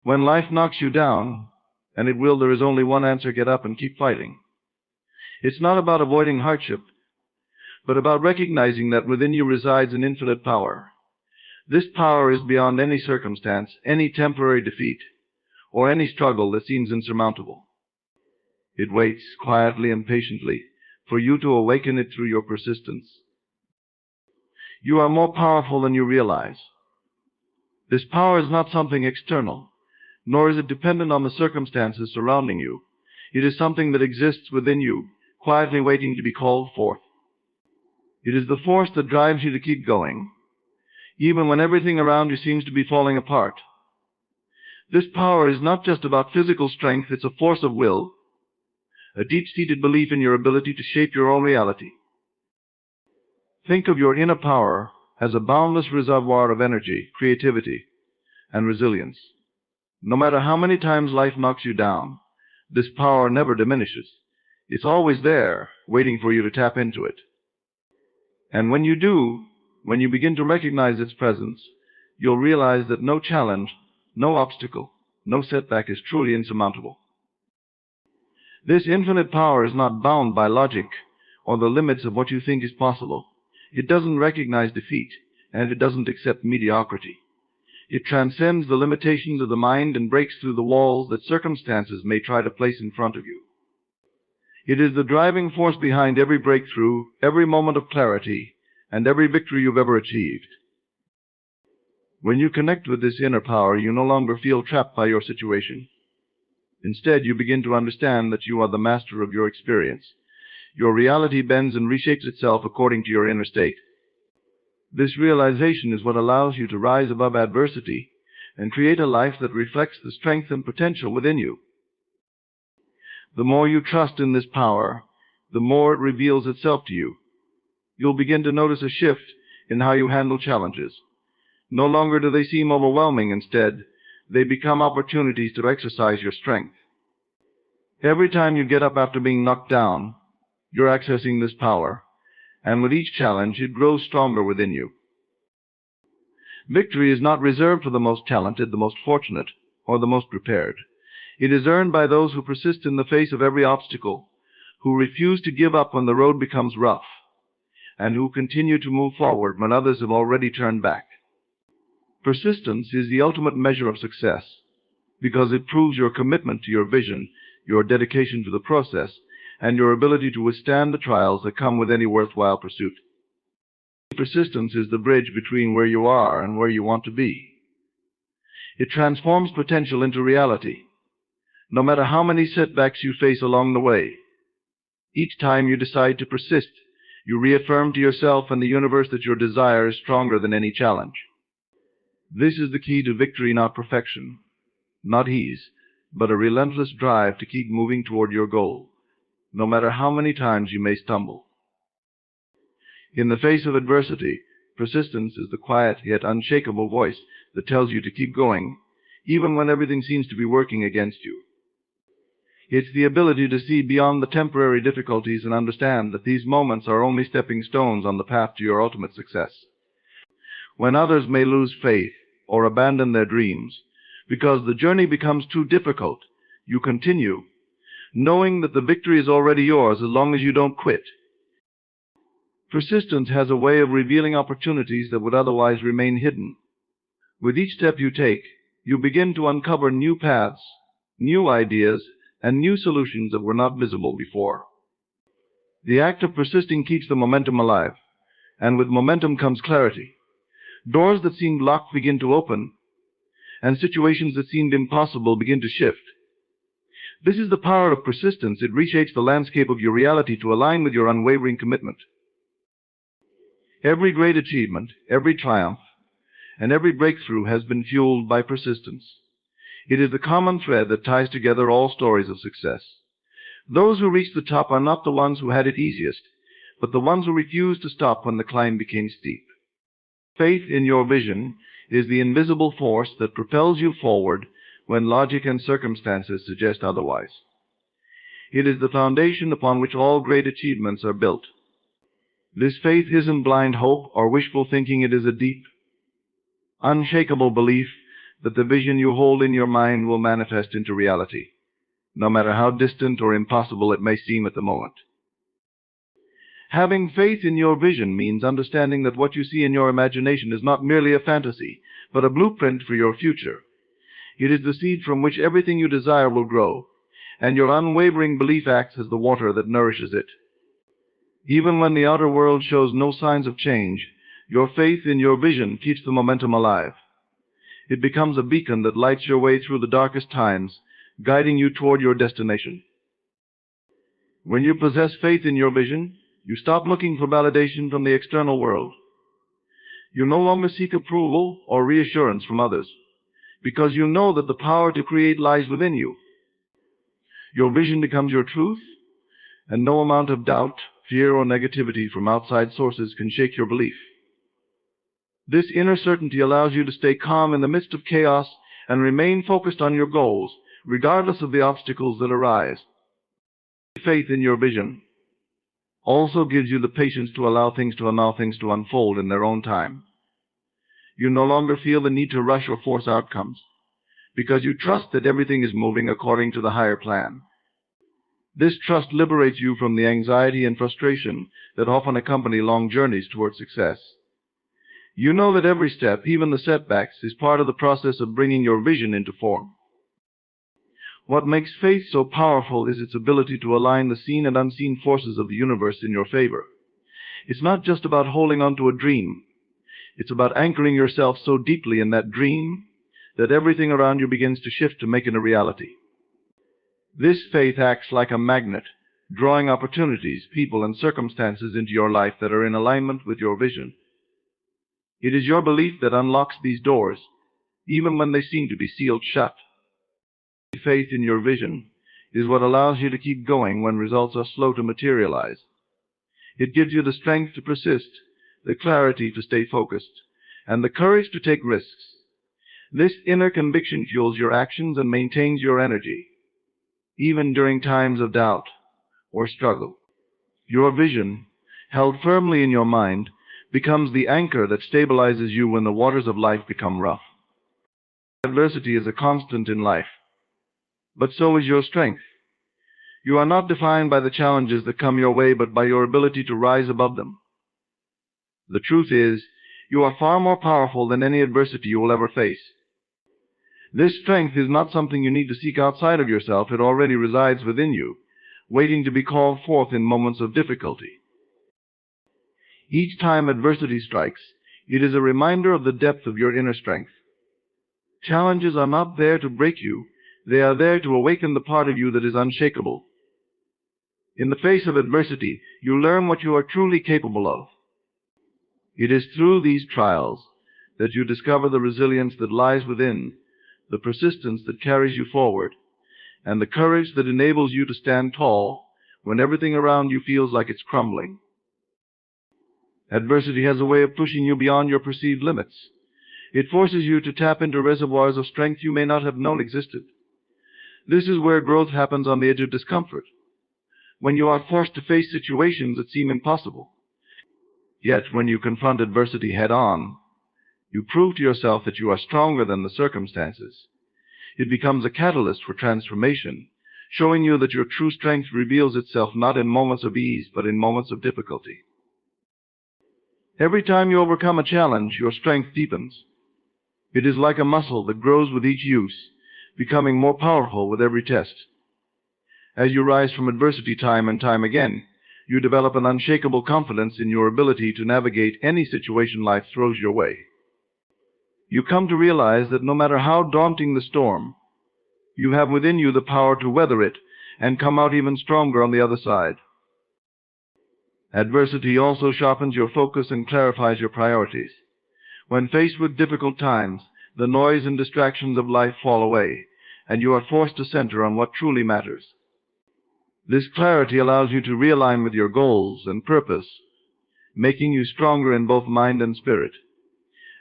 When life knocks you down, and it will, there is only one answer: get up and keep fighting. It's not about avoiding hardship, but about recognizing that within you resides an infinite power. This power is beyond any circumstance, any temporary defeat, or any struggle that seems insurmountable. It waits quietly and patiently for you to awaken it through your persistence. You are more powerful than you realize. This power is not something external, nor is it dependent on the circumstances surrounding you. It is something that exists within you, quietly waiting to be called forth. It is the force that drives you to keep going, even when everything around you seems to be falling apart. This power is not just about physical strength, it's a force of will, a deep-seated belief in your ability to shape your own reality. Think of your inner power as a boundless reservoir of energy, creativity, and resilience. No matter how many times life knocks you down, this power never diminishes. It's always there, waiting for you to tap into it. And when you do, when you begin to recognize its presence, you'll realize that no challenge, no obstacle, no setback is truly insurmountable. This infinite power is not bound by logic or the limits of what you think is possible. It doesn't recognize defeat, and it doesn't accept mediocrity. It transcends the limitations of the mind and breaks through the walls that circumstances may try to place in front of you. It is the driving force behind every breakthrough, every moment of clarity, and every victory you've ever achieved. When you connect with this inner power, you no longer feel trapped by your situation. Instead, you begin to understand that you are the master of your experience. Your reality bends and reshapes itself according to your inner state. This realization is what allows you to rise above adversity and create a life that reflects the strength and potential within you. The more you trust in this power, the more it reveals itself to you. You'll begin to notice a shift in how you handle challenges. No longer do they seem overwhelming. Instead, they become opportunities to exercise your strength. Every time you get up after being knocked down, you're accessing this power, and with each challenge, it grows stronger within you. Victory is not reserved for the most talented, the most fortunate, or the most prepared. It is earned by those who persist in the face of every obstacle, who refuse to give up when the road becomes rough, and who continue to move forward when others have already turned back. Persistence is the ultimate measure of success, because it proves your commitment to your vision, your dedication to the process, and your ability to withstand the trials that come with any worthwhile pursuit. Persistence is the bridge between where you are and where you want to be. It transforms potential into reality, no matter how many setbacks you face along the way. Each time you decide to persist, you reaffirm to yourself and the universe that your desire is stronger than any challenge. This is the key to victory, not perfection, not ease, but a relentless drive to keep moving toward your goal, no matter how many times you may stumble. In the face of adversity, persistence is the quiet yet unshakable voice that tells you to keep going, even when everything seems to be working against you. It's the ability to see beyond the temporary difficulties and understand that these moments are only stepping stones on the path to your ultimate success. When others may lose faith or abandon their dreams because the journey becomes too difficult, you continue, knowing that the victory is already yours as long as you don't quit. Persistence has a way of revealing opportunities that would otherwise remain hidden. With each step you take, you begin to uncover new paths, new ideas, and new solutions that were not visible before. The act of persisting keeps the momentum alive, and with momentum comes clarity. Doors that seemed locked begin to open, and situations that seemed impossible begin to shift. This is the power of persistence. It reshapes the landscape of your reality to align with your unwavering commitment. Every great achievement, every triumph, and every breakthrough has been fueled by persistence. It is the common thread that ties together all stories of success. Those who reach the top are not the ones who had it easiest, but the ones who refused to stop when the climb became steep. Faith in your vision is the invisible force that propels you forward when logic and circumstances suggest otherwise. It is the foundation upon which all great achievements are built. This faith isn't blind hope or wishful thinking. It is a deep, unshakable belief that the vision you hold in your mind will manifest into reality, no matter how distant or impossible it may seem at the moment. Having faith in your vision means understanding that what you see in your imagination is not merely a fantasy, but a blueprint for your future. It is the seed from which everything you desire will grow, and your unwavering belief acts as the water that nourishes it. Even when the outer world shows no signs of change, your faith in your vision keeps the momentum alive. It becomes a beacon that lights your way through the darkest times, guiding you toward your destination. When you possess faith in your vision, you stop looking for validation from the external world. You no longer seek approval or reassurance from others, because you know that the power to create lies within you. Your vision becomes your truth, and no amount of doubt, fear, or negativity from outside sources can shake your belief. This inner certainty allows you to stay calm in the midst of chaos and remain focused on your goals, regardless of the obstacles that arise. Faith in your vision also gives you the patience to allow things to unfold in their own time. You no longer feel the need to rush or force outcomes, because you trust that everything is moving according to the higher plan. This trust liberates you from the anxiety and frustration that often accompany long journeys toward success. You know that every step, even the setbacks, is part of the process of bringing your vision into form. What makes faith so powerful is its ability to align the seen and unseen forces of the universe in your favor. It's not just about holding on to a dream. It's about anchoring yourself so deeply in that dream that everything around you begins to shift to make it a reality. This faith acts like a magnet, drawing opportunities, people, and circumstances into your life that are in alignment with your vision. It is your belief that unlocks these doors, even when they seem to be sealed shut. Faith in your vision is what allows you to keep going when results are slow to materialize. It gives you the strength to persist, the clarity to stay focused, and the courage to take risks. This inner conviction fuels your actions and maintains your energy, even during times of doubt or struggle. Your vision, held firmly in your mind, becomes the anchor that stabilizes you when the waters of life become rough. Adversity is a constant in life, but so is your strength. You are not defined by the challenges that come your way, but by your ability to rise above them. The truth is, you are far more powerful than any adversity you will ever face. This strength is not something you need to seek outside of yourself. It already resides within you, waiting to be called forth in moments of difficulty. Each time adversity strikes, it is a reminder of the depth of your inner strength. Challenges are not there to break you. They are there to awaken the part of you that is unshakable. In the face of adversity, you learn what you are truly capable of. It is through these trials that you discover the resilience that lies within, the persistence that carries you forward, and the courage that enables you to stand tall when everything around you feels like it's crumbling. Adversity has a way of pushing you beyond your perceived limits. It forces you to tap into reservoirs of strength you may not have known existed. This is where growth happens, on the edge of discomfort, when you are forced to face situations that seem impossible. Yet when you confront adversity head-on, you prove to yourself that you are stronger than the circumstances. It becomes a catalyst for transformation, showing you that your true strength reveals itself not in moments of ease, but in moments of difficulty. Every time you overcome a challenge, your strength deepens. It is like a muscle that grows with each use, becoming more powerful with every test. As you rise from adversity time and time again, you develop an unshakable confidence in your ability to navigate any situation life throws your way. You come to realize that no matter how daunting the storm, you have within you the power to weather it and come out even stronger on the other side. Adversity also sharpens your focus and clarifies your priorities. When faced with difficult times, the noise and distractions of life fall away, and you are forced to center on what truly matters. This clarity allows you to realign with your goals and purpose, making you stronger in both mind and spirit.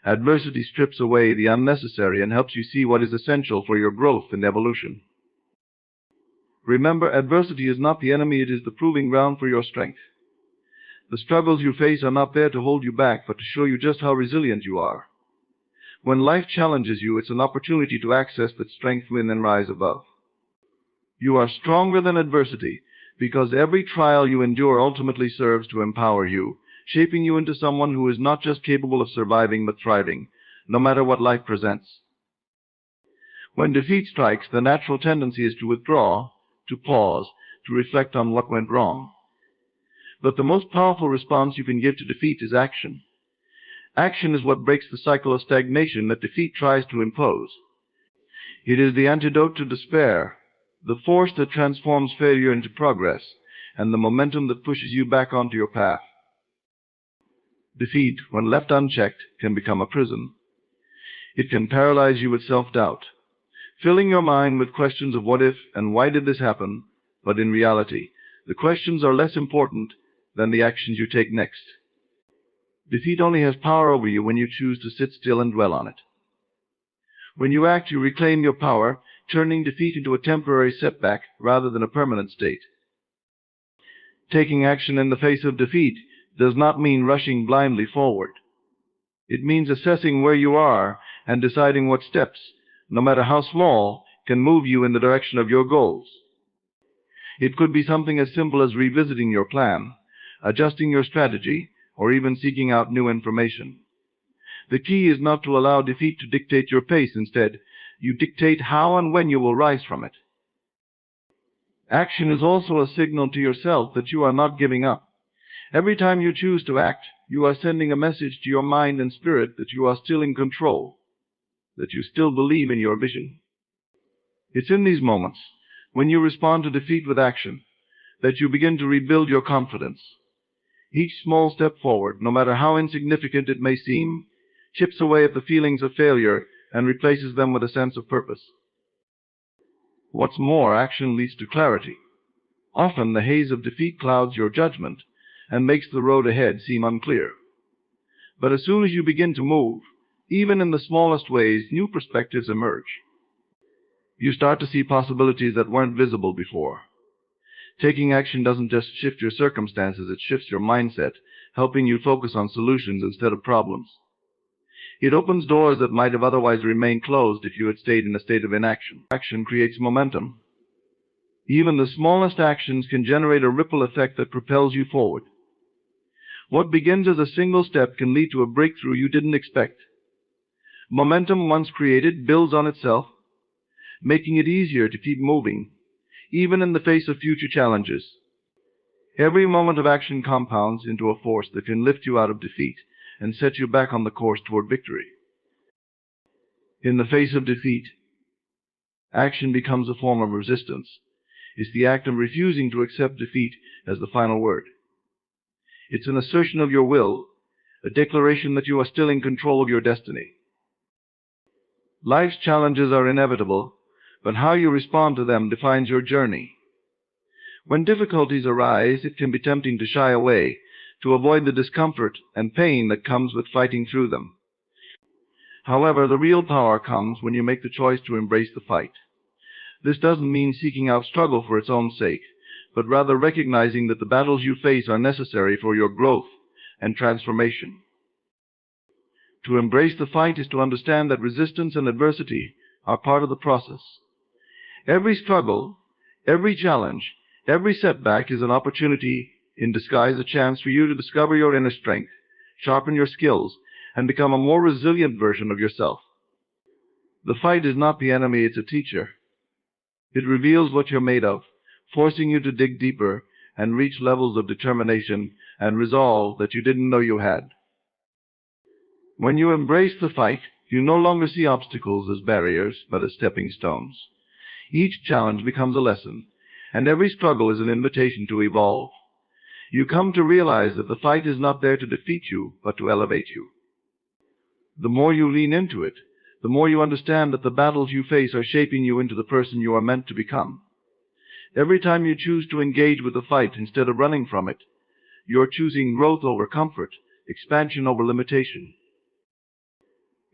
Adversity strips away the unnecessary and helps you see what is essential for your growth and evolution. Remember, adversity is not the enemy, it is the proving ground for your strength. The struggles you face are not there to hold you back, but to show you just how resilient you are. When life challenges you, it's an opportunity to access that strength within and rise above. You are stronger than adversity because every trial you endure ultimately serves to empower you, shaping you into someone who is not just capable of surviving but thriving, no matter what life presents. When defeat strikes, the natural tendency is to withdraw, to pause, to reflect on what went wrong. But the most powerful response you can give to defeat is action. Action is what breaks the cycle of stagnation that defeat tries to impose. It is the antidote to despair, the force that transforms failure into progress, and the momentum that pushes you back onto your path. Defeat, when left unchecked, can become a prison. It can paralyze you with self-doubt, filling your mind with questions of what if and why did this happen, but in reality, the questions are less important than the actions you take next. Defeat only has power over you when you choose to sit still and dwell on it. When you act, you reclaim your power, turning defeat into a temporary setback rather than a permanent state. Taking action in the face of defeat does not mean rushing blindly forward. It means assessing where you are and deciding what steps, no matter how small, can move you in the direction of your goals. It could be something as simple as revisiting your plan, adjusting your strategy, or even seeking out new information. The key is not to allow defeat to dictate your pace. Instead, you dictate how and when you will rise from it. Action is also a signal to yourself that you are not giving up. Every time you choose to act, you are sending a message to your mind and spirit that you are still in control, that you still believe in your vision. It's in these moments, when you respond to defeat with action, that you begin to rebuild your confidence. Each small step forward, no matter how insignificant it may seem, chips away at the feelings of failure and replaces them with a sense of purpose. What's more, action leads to clarity. Often the haze of defeat clouds your judgment and makes the road ahead seem unclear. But as soon as you begin to move, even in the smallest ways, new perspectives emerge. You start to see possibilities that weren't visible before. Taking action doesn't just shift your circumstances, it shifts your mindset, helping you focus on solutions instead of problems. It opens doors that might have otherwise remained closed if you had stayed in a state of inaction. Action creates momentum. Even the smallest actions can generate a ripple effect that propels you forward. What begins as a single step can lead to a breakthrough you didn't expect. Momentum, once created, builds on itself, making it easier to keep moving, even in the face of future challenges. Every moment of action compounds into a force that can lift you out of defeat and set you back on the course toward victory. In the face of defeat, action becomes a form of resistance. It's the act of refusing to accept defeat as the final word. It's an assertion of your will, a declaration that you are still in control of your destiny. Life's challenges are inevitable, but how you respond to them defines your journey. When difficulties arise, it can be tempting to shy away, to avoid the discomfort and pain that comes with fighting through them. However, the real power comes when you make the choice to embrace the fight. This doesn't mean seeking out struggle for its own sake, but rather recognizing that the battles you face are necessary for your growth and transformation. To embrace the fight is to understand that resistance and adversity are part of the process. Every struggle, every challenge, every setback is an opportunity in disguise, a chance for you to discover your inner strength, sharpen your skills, and become a more resilient version of yourself. The fight is not the enemy, it's a teacher. It reveals what you're made of, forcing you to dig deeper and reach levels of determination and resolve that you didn't know you had. When you embrace the fight, you no longer see obstacles as barriers, but as stepping stones. Each challenge becomes a lesson, and every struggle is an invitation to evolve. You come to realize that the fight is not there to defeat you, but to elevate you. The more you lean into it, the more you understand that the battles you face are shaping you into the person you are meant to become. Every time you choose to engage with the fight instead of running from it, you're choosing growth over comfort, expansion over limitation.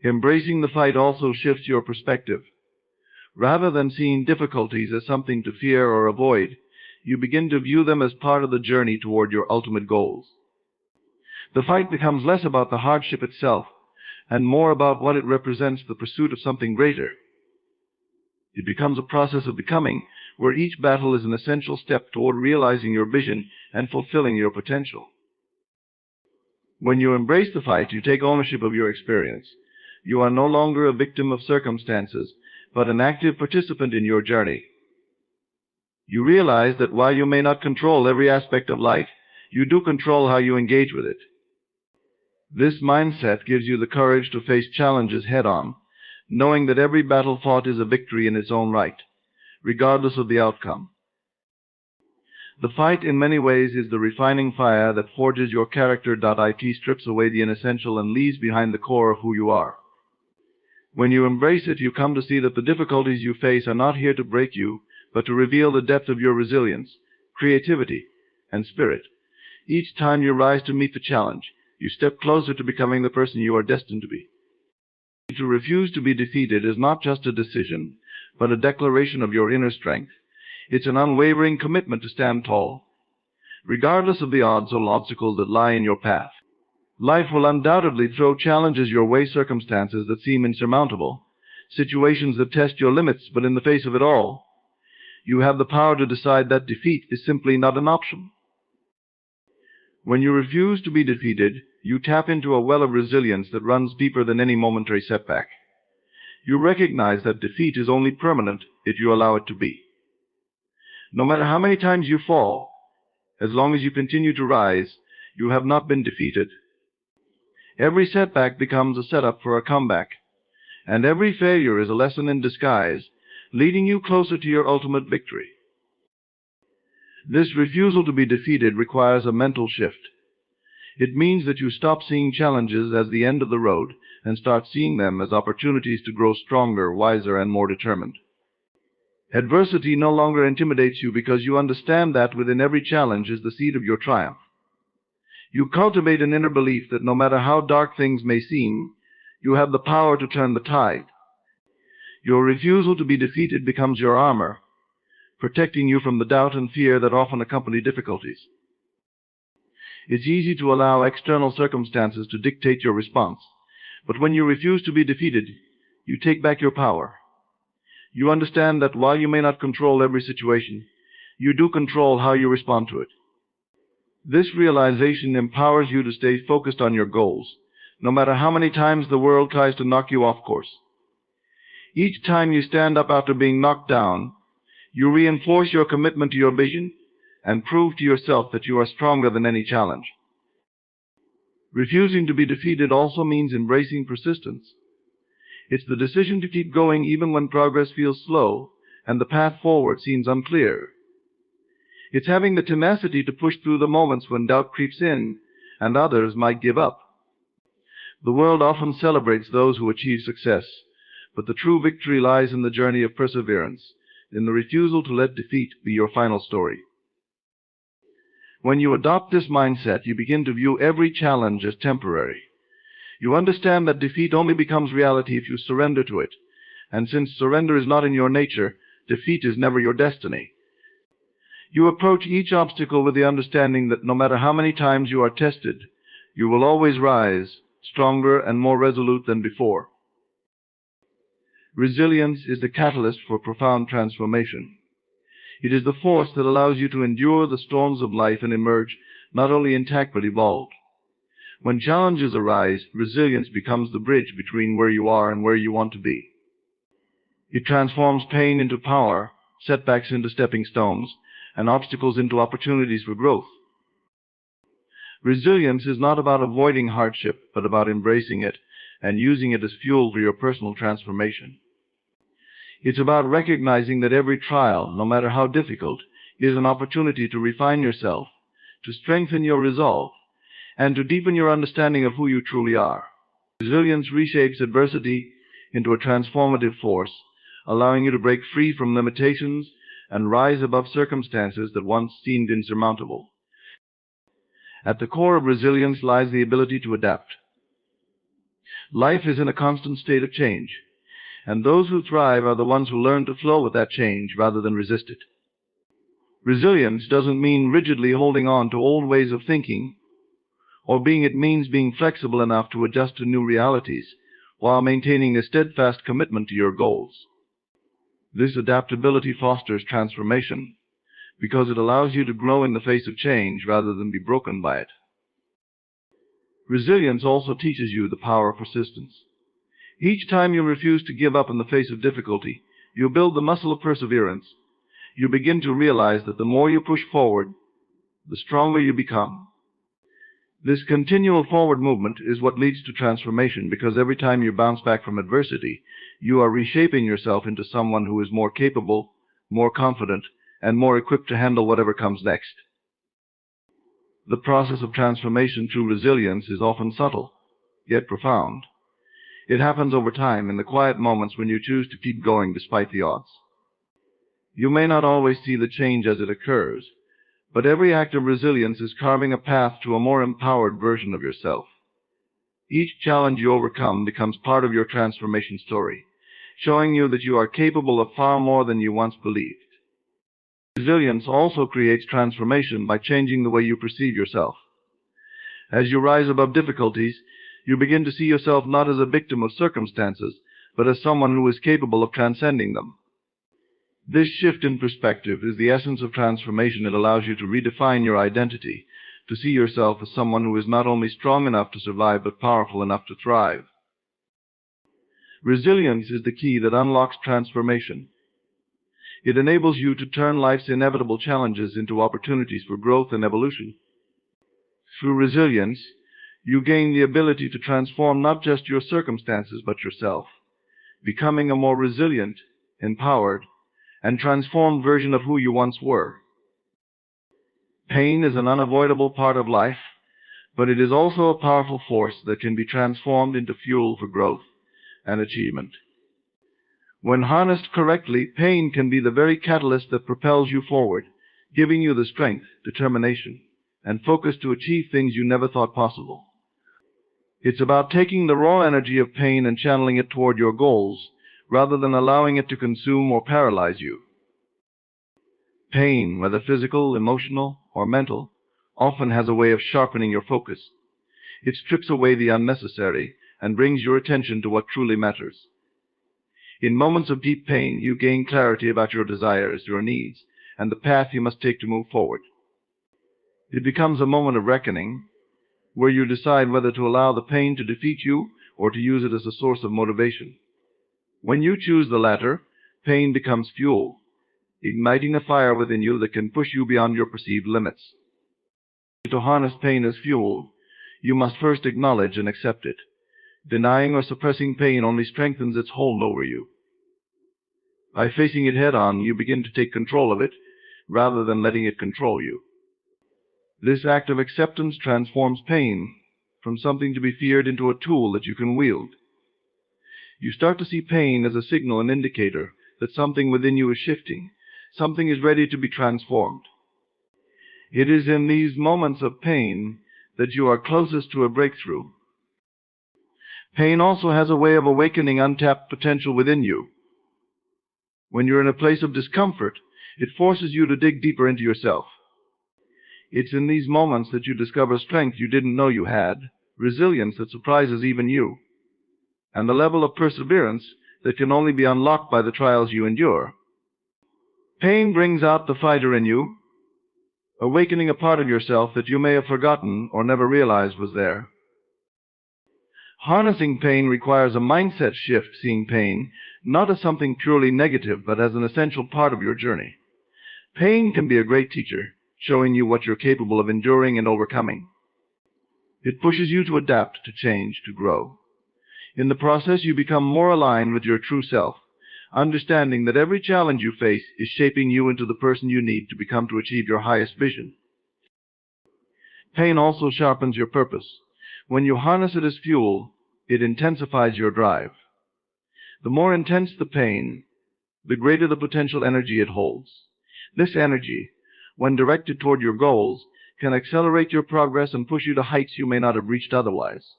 Embracing the fight also shifts your perspective. Rather than seeing difficulties as something to fear or avoid, you begin to view them as part of the journey toward your ultimate goals. The fight becomes less about the hardship itself and more about what it represents, the pursuit of something greater. It becomes a process of becoming, where each battle is an essential step toward realizing your vision and fulfilling your potential. When you embrace the fight, you take ownership of your experience. You are no longer a victim of circumstances, but an active participant in your journey. You realize that while you may not control every aspect of life, you do control how you engage with it. This mindset gives you the courage to face challenges head-on, knowing that every battle fought is a victory in its own right, regardless of the outcome. The fight, in many ways, is the refining fire that forges your character. It strips away the inessential and leaves behind the core of who you are. When you embrace it, you come to see that the difficulties you face are not here to break you, but to reveal the depth of your resilience, creativity, and spirit. Each time you rise to meet the challenge, you step closer to becoming the person you are destined to be. To refuse to be defeated is not just a decision, but a declaration of your inner strength. It's an unwavering commitment to stand tall, regardless of the odds or obstacles that lie in your path. Life will undoubtedly throw challenges your way, circumstances that seem insurmountable, situations that test your limits, but in the face of it all, you have the power to decide that defeat is simply not an option. When you refuse to be defeated, you tap into a well of resilience that runs deeper than any momentary setback. You recognize that defeat is only permanent if you allow it to be. No matter how many times you fall, as long as you continue to rise, you have not been defeated. Every setback becomes a setup for a comeback, and every failure is a lesson in disguise, leading you closer to your ultimate victory. This refusal to be defeated requires a mental shift. It means that you stop seeing challenges as the end of the road and start seeing them as opportunities to grow stronger, wiser, and more determined. Adversity no longer intimidates you because you understand that within every challenge is the seed of your triumph. You cultivate an inner belief that no matter how dark things may seem, you have the power to turn the tide. Your refusal to be defeated becomes your armor, protecting you from the doubt and fear that often accompany difficulties. It's easy to allow external circumstances to dictate your response, but when you refuse to be defeated, you take back your power. You understand that while you may not control every situation, you do control how you respond to it. This realization empowers you to stay focused on your goals, no matter how many times the world tries to knock you off course. Each time you stand up after being knocked down, you reinforce your commitment to your vision and prove to yourself that you are stronger than any challenge. Refusing to be defeated also means embracing persistence. It's the decision to keep going even when progress feels slow and the path forward seems unclear. It's having the tenacity to push through the moments when doubt creeps in and others might give up. The world often celebrates those who achieve success, but the true victory lies in the journey of perseverance, in the refusal to let defeat be your final story. When you adopt this mindset, you begin to view every challenge as temporary. You understand that defeat only becomes reality if you surrender to it, and since surrender is not in your nature, defeat is never your destiny. You approach each obstacle with the understanding that no matter how many times you are tested, you will always rise, stronger and more resolute than before. Resilience is the catalyst for profound transformation. It is the force that allows you to endure the storms of life and emerge not only intact but evolved. When challenges arise, resilience becomes the bridge between where you are and where you want to be. It transforms pain into power, setbacks into stepping stones, and obstacles into opportunities for growth. Resilience is not about avoiding hardship, but about embracing it and using it as fuel for your personal transformation. It's about recognizing that every trial, no matter how difficult, is an opportunity to refine yourself, to strengthen your resolve, and to deepen your understanding of who you truly are. Resilience reshapes adversity into a transformative force, allowing you to break free from limitations and rise above circumstances that once seemed insurmountable. At the core of resilience lies the ability to adapt. Life is in a constant state of change, and those who thrive are the ones who learn to flow with that change rather than resist it. Resilience doesn't mean rigidly holding on to old ways of thinking or it means being flexible enough to adjust to new realities while maintaining a steadfast commitment to your goals. This adaptability fosters transformation because it allows you to grow in the face of change rather than be broken by it. Resilience also teaches you the power of persistence. Each time you refuse to give up in the face of difficulty, you build the muscle of perseverance. You begin to realize that the more you push forward, the stronger you become. This continual forward movement is what leads to transformation, because every time you bounce back from adversity, you are reshaping yourself into someone who is more capable, more confident, and more equipped to handle whatever comes next. The process of transformation through resilience is often subtle, yet profound. It happens over time in the quiet moments when you choose to keep going despite the odds. You may not always see the change as it occurs, but every act of resilience is carving a path to a more empowered version of yourself. Each challenge you overcome becomes part of your transformation story, showing you that you are capable of far more than you once believed. Resilience also creates transformation by changing the way you perceive yourself. As you rise above difficulties, you begin to see yourself not as a victim of circumstances, but as someone who is capable of transcending them. This shift in perspective is the essence of transformation. It allows you to redefine your identity, to see yourself as someone who is not only strong enough to survive, but powerful enough to thrive. Resilience is the key that unlocks transformation. It enables you to turn life's inevitable challenges into opportunities for growth and evolution. Through resilience, you gain the ability to transform not just your circumstances, but yourself, becoming a more resilient, empowered, and transformed version of who you once were. Pain is an unavoidable part of life, but it is also a powerful force that can be transformed into fuel for growth and achievement. When harnessed correctly, pain can be the very catalyst that propels you forward, giving you the strength, determination, and focus to achieve things you never thought possible. It's about taking the raw energy of pain and channeling it toward your goals, rather than allowing it to consume or paralyze you. Pain, whether physical, emotional, or mental, often has a way of sharpening your focus. It strips away the unnecessary and brings your attention to what truly matters. In moments of deep pain, you gain clarity about your desires, your needs, and the path you must take to move forward. It becomes a moment of reckoning, where you decide whether to allow the pain to defeat you or to use it as a source of motivation. When you choose the latter, pain becomes fuel, igniting a fire within you that can push you beyond your perceived limits. To harness pain as fuel, you must first acknowledge and accept it. Denying or suppressing pain only strengthens its hold over you. By facing it head-on, you begin to take control of it, rather than letting it control you. This act of acceptance transforms pain from something to be feared into a tool that you can wield. You start to see pain as a signal, an indicator that something within you is shifting, something is ready to be transformed. It is in these moments of pain that you are closest to a breakthrough. Pain also has a way of awakening untapped potential within you. When you're in a place of discomfort, it forces you to dig deeper into yourself. It's in these moments that you discover strength you didn't know you had, resilience that surprises even you, and the level of perseverance that can only be unlocked by the trials you endure. Pain brings out the fighter in you, awakening a part of yourself that you may have forgotten or never realized was there. Harnessing pain requires a mindset shift, seeing pain not as something purely negative, but as an essential part of your journey. Pain can be a great teacher, showing you what you're capable of enduring and overcoming. It pushes you to adapt, to change, to grow. In the process, you become more aligned with your true self, understanding that every challenge you face is shaping you into the person you need to become to achieve your highest vision. Pain also sharpens your purpose. When you harness it as fuel, it intensifies your drive. The more intense the pain, the greater the potential energy it holds. This energy, when directed toward your goals, can accelerate your progress and push you to heights you may not have reached otherwise.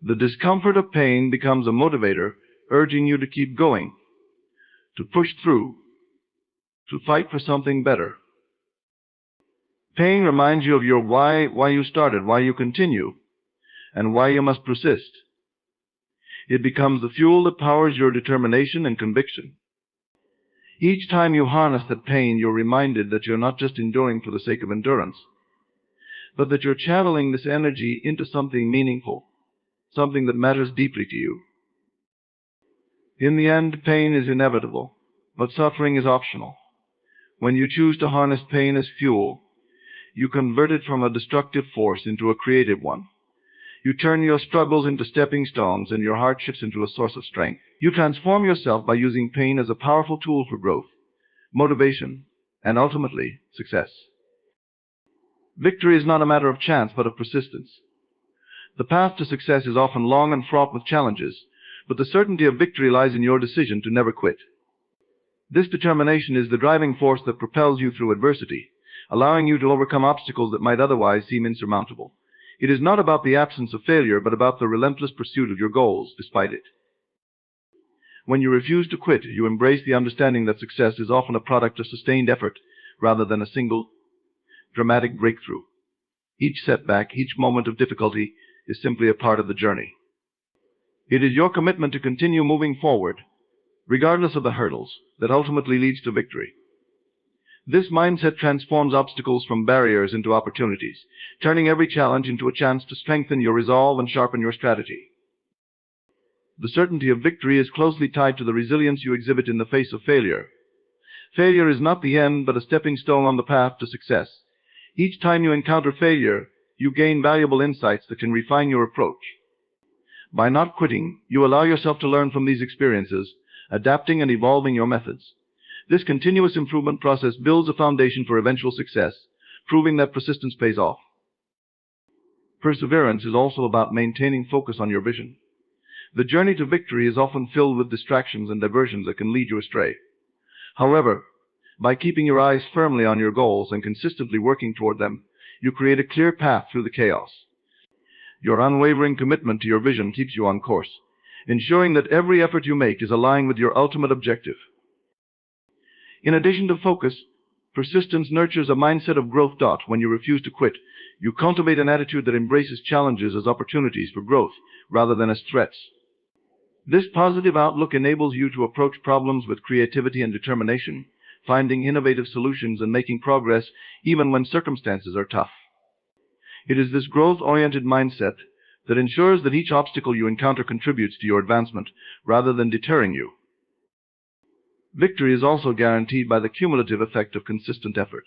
The discomfort of pain becomes a motivator, urging you to keep going, to push through, to fight for something better. Pain reminds you of your why you started, why you continue, and why you must persist. It becomes the fuel that powers your determination and conviction. Each time you harness that pain, you're reminded that you're not just enduring for the sake of endurance, but that you're channeling this energy into something meaningful, something that matters deeply to you. In the end, pain is inevitable, but suffering is optional. When you choose to harness pain as fuel, you convert it from a destructive force into a creative one. You turn your struggles into stepping stones and your hardships into a source of strength. You transform yourself by using pain as a powerful tool for growth, motivation, and ultimately, success. Victory is not a matter of chance, but of persistence. The path to success is often long and fraught with challenges, but the certainty of victory lies in your decision to never quit. This determination is the driving force that propels you through adversity, allowing you to overcome obstacles that might otherwise seem insurmountable. It is not about the absence of failure, but about the relentless pursuit of your goals despite it. When you refuse to quit, you embrace the understanding that success is often a product of sustained effort rather than a single, dramatic breakthrough. Each setback, each moment of difficulty is simply a part of the journey. It is your commitment to continue moving forward, regardless of the hurdles, that ultimately leads to victory. This mindset transforms obstacles from barriers into opportunities, turning every challenge into a chance to strengthen your resolve and sharpen your strategy. The certainty of victory is closely tied to the resilience you exhibit in the face of failure. Failure is not the end, but a stepping stone on the path to success. Each time you encounter failure, you gain valuable insights that can refine your approach. By not quitting, you allow yourself to learn from these experiences, adapting and evolving your methods. This continuous improvement process builds a foundation for eventual success, proving that persistence pays off. Perseverance is also about maintaining focus on your vision. The journey to victory is often filled with distractions and diversions that can lead you astray. However, by keeping your eyes firmly on your goals and consistently working toward them, you create a clear path through the chaos. Your unwavering commitment to your vision keeps you on course, ensuring that every effort you make is aligned with your ultimate objective. In addition to focus, persistence nurtures a mindset of growth. When you refuse to quit, you cultivate an attitude that embraces challenges as opportunities for growth rather than as threats. This positive outlook enables you to approach problems with creativity and determination, finding innovative solutions and making progress even when circumstances are tough. It is this growth-oriented mindset that ensures that each obstacle you encounter contributes to your advancement rather than deterring you. Victory is also guaranteed by the cumulative effect of consistent effort.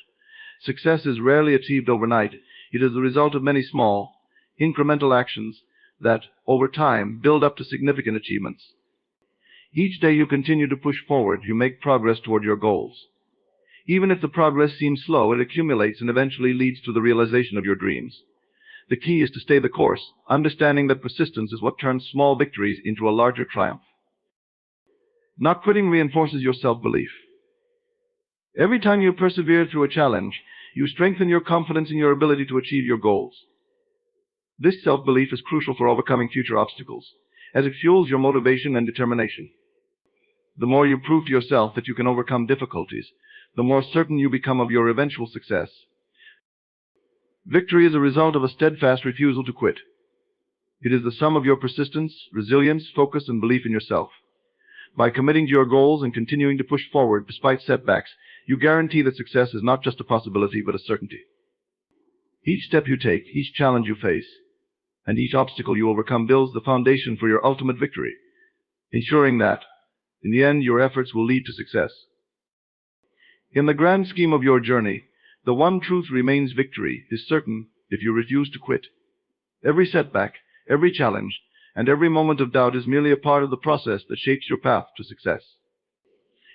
Success is rarely achieved overnight. It is the result of many small, incremental actions that, over time, build up to significant achievements. Each day you continue to push forward, you make progress toward your goals. Even if the progress seems slow, it accumulates and eventually leads to the realization of your dreams. The key is to stay the course, understanding that persistence is what turns small victories into a larger triumph. Not quitting reinforces your self-belief. Every time you persevere through a challenge, you strengthen your confidence in your ability to achieve your goals. This self-belief is crucial for overcoming future obstacles, as it fuels your motivation and determination. The more you prove to yourself that you can overcome difficulties, the more certain you become of your eventual success. Victory is a result of a steadfast refusal to quit. It is the sum of your persistence, resilience, focus, and belief in yourself. By committing to your goals and continuing to push forward despite setbacks, you guarantee that success is not just a possibility, but a certainty. Each step you take, each challenge you face, and each obstacle you overcome builds the foundation for your ultimate victory, ensuring that, in the end, your efforts will lead to success. In the grand scheme of your journey, the one truth remains: victory is certain if you refuse to quit. Every setback, every challenge, and every moment of doubt is merely a part of the process that shapes your path to success.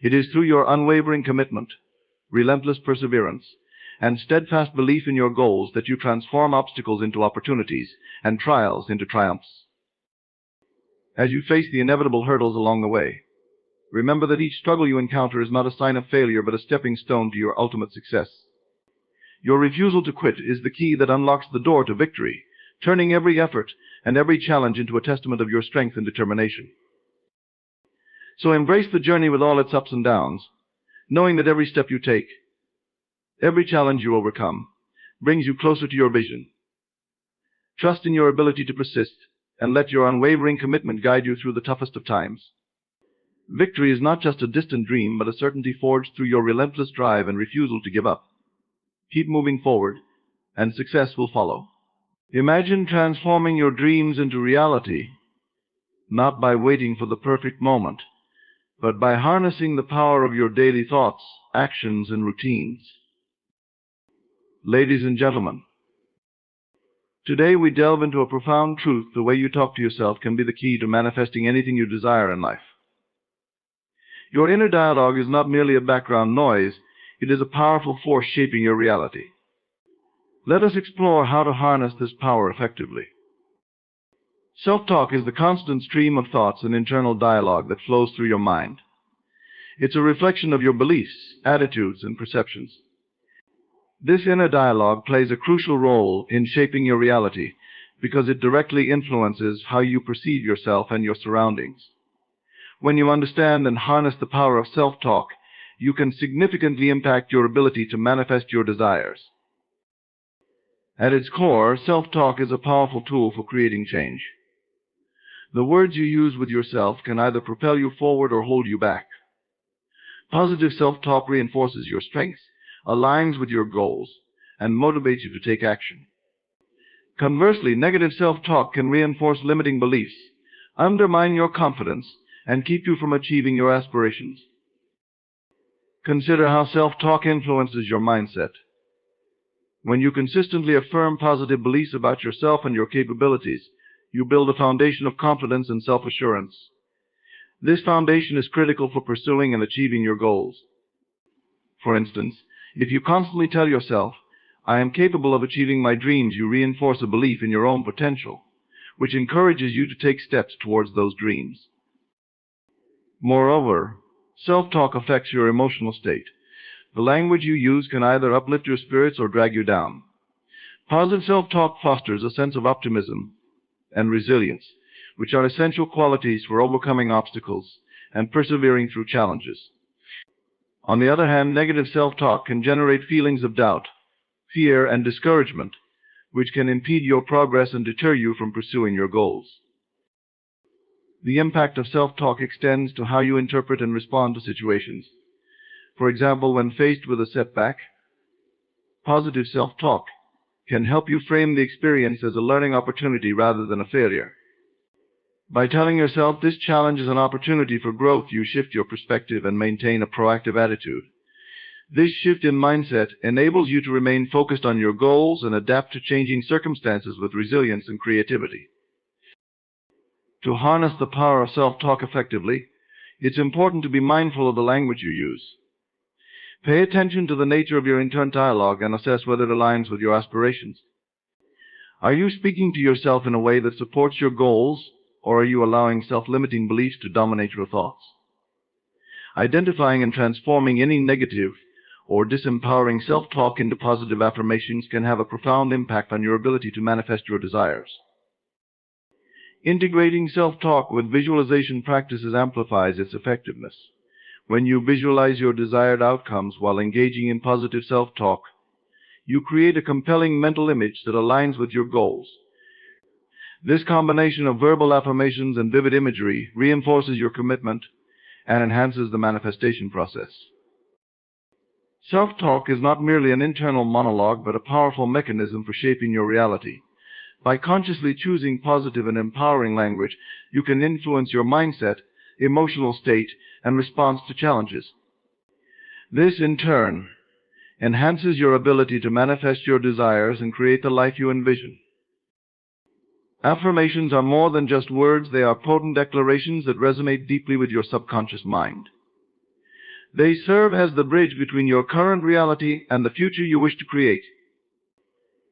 It is through your unwavering commitment, relentless perseverance, and steadfast belief in your goals that you transform obstacles into opportunities and trials into triumphs. As you face the inevitable hurdles along the way, remember that each struggle you encounter is not a sign of failure, but a stepping stone to your ultimate success. Your refusal to quit is the key that unlocks the door to victory, turning every effort and every challenge into a testament of your strength and determination. So embrace the journey with all its ups and downs, knowing that every step you take, every challenge you overcome, brings you closer to your vision. Trust in your ability to persist, and let your unwavering commitment guide you through the toughest of times. Victory is not just a distant dream, but a certainty forged through your relentless drive and refusal to give up. Keep moving forward, and success will follow. Imagine transforming your dreams into reality, not by waiting for the perfect moment, but by harnessing the power of your daily thoughts, actions, and routines. Ladies and gentlemen, today we delve into a profound truth: the way you talk to yourself can be the key to manifesting anything you desire in life. Your inner dialogue is not merely a background noise, it is a powerful force shaping your reality. Let us explore how to harness this power effectively. Self-talk is the constant stream of thoughts and internal dialogue that flows through your mind. It's a reflection of your beliefs, attitudes, and perceptions. This inner dialogue plays a crucial role in shaping your reality because it directly influences how you perceive yourself and your surroundings. When you understand and harness the power of self-talk, you can significantly impact your ability to manifest your desires. At its core, self-talk is a powerful tool for creating change. The words you use with yourself can either propel you forward or hold you back. Positive self-talk reinforces your strengths, aligns with your goals, and motivates you to take action. Conversely, negative self-talk can reinforce limiting beliefs, undermine your confidence, and keep you from achieving your aspirations. Consider how self-talk influences your mindset. When you consistently affirm positive beliefs about yourself and your capabilities, you build a foundation of confidence and self-assurance. This foundation is critical for pursuing and achieving your goals. For instance, if you constantly tell yourself, "I am capable of achieving my dreams," you reinforce a belief in your own potential, which encourages you to take steps towards those dreams. Moreover, self-talk affects your emotional state. The language you use can either uplift your spirits or drag you down. Positive self-talk fosters a sense of optimism and resilience, which are essential qualities for overcoming obstacles and persevering through challenges. On the other hand, negative self-talk can generate feelings of doubt, fear, and discouragement, which can impede your progress and deter you from pursuing your goals. The impact of self-talk extends to how you interpret and respond to situations. For example, when faced with a setback, positive self-talk can help you frame the experience as a learning opportunity rather than a failure. By telling yourself this challenge is an opportunity for growth, you shift your perspective and maintain a proactive attitude. This shift in mindset enables you to remain focused on your goals and adapt to changing circumstances with resilience and creativity. To harness the power of self-talk effectively, it's important to be mindful of the language you use. Pay attention to the nature of your internal dialogue and assess whether it aligns with your aspirations. Are you speaking to yourself in a way that supports your goals, or are you allowing self-limiting beliefs to dominate your thoughts? Identifying and transforming any negative or disempowering self-talk into positive affirmations can have a profound impact on your ability to manifest your desires. Integrating self-talk with visualization practices amplifies its effectiveness. When you visualize your desired outcomes while engaging in positive self-talk, you create a compelling mental image that aligns with your goals. This combination of verbal affirmations and vivid imagery reinforces your commitment and enhances the manifestation process. Self-talk is not merely an internal monologue, but a powerful mechanism for shaping your reality. By consciously choosing positive and empowering language, you can influence your mindset, emotional state, and response to challenges. This, in turn, enhances your ability to manifest your desires and create the life you envision. Affirmations are more than just words. They are potent declarations that resonate deeply with your subconscious mind. They serve as the bridge between your current reality and the future you wish to create.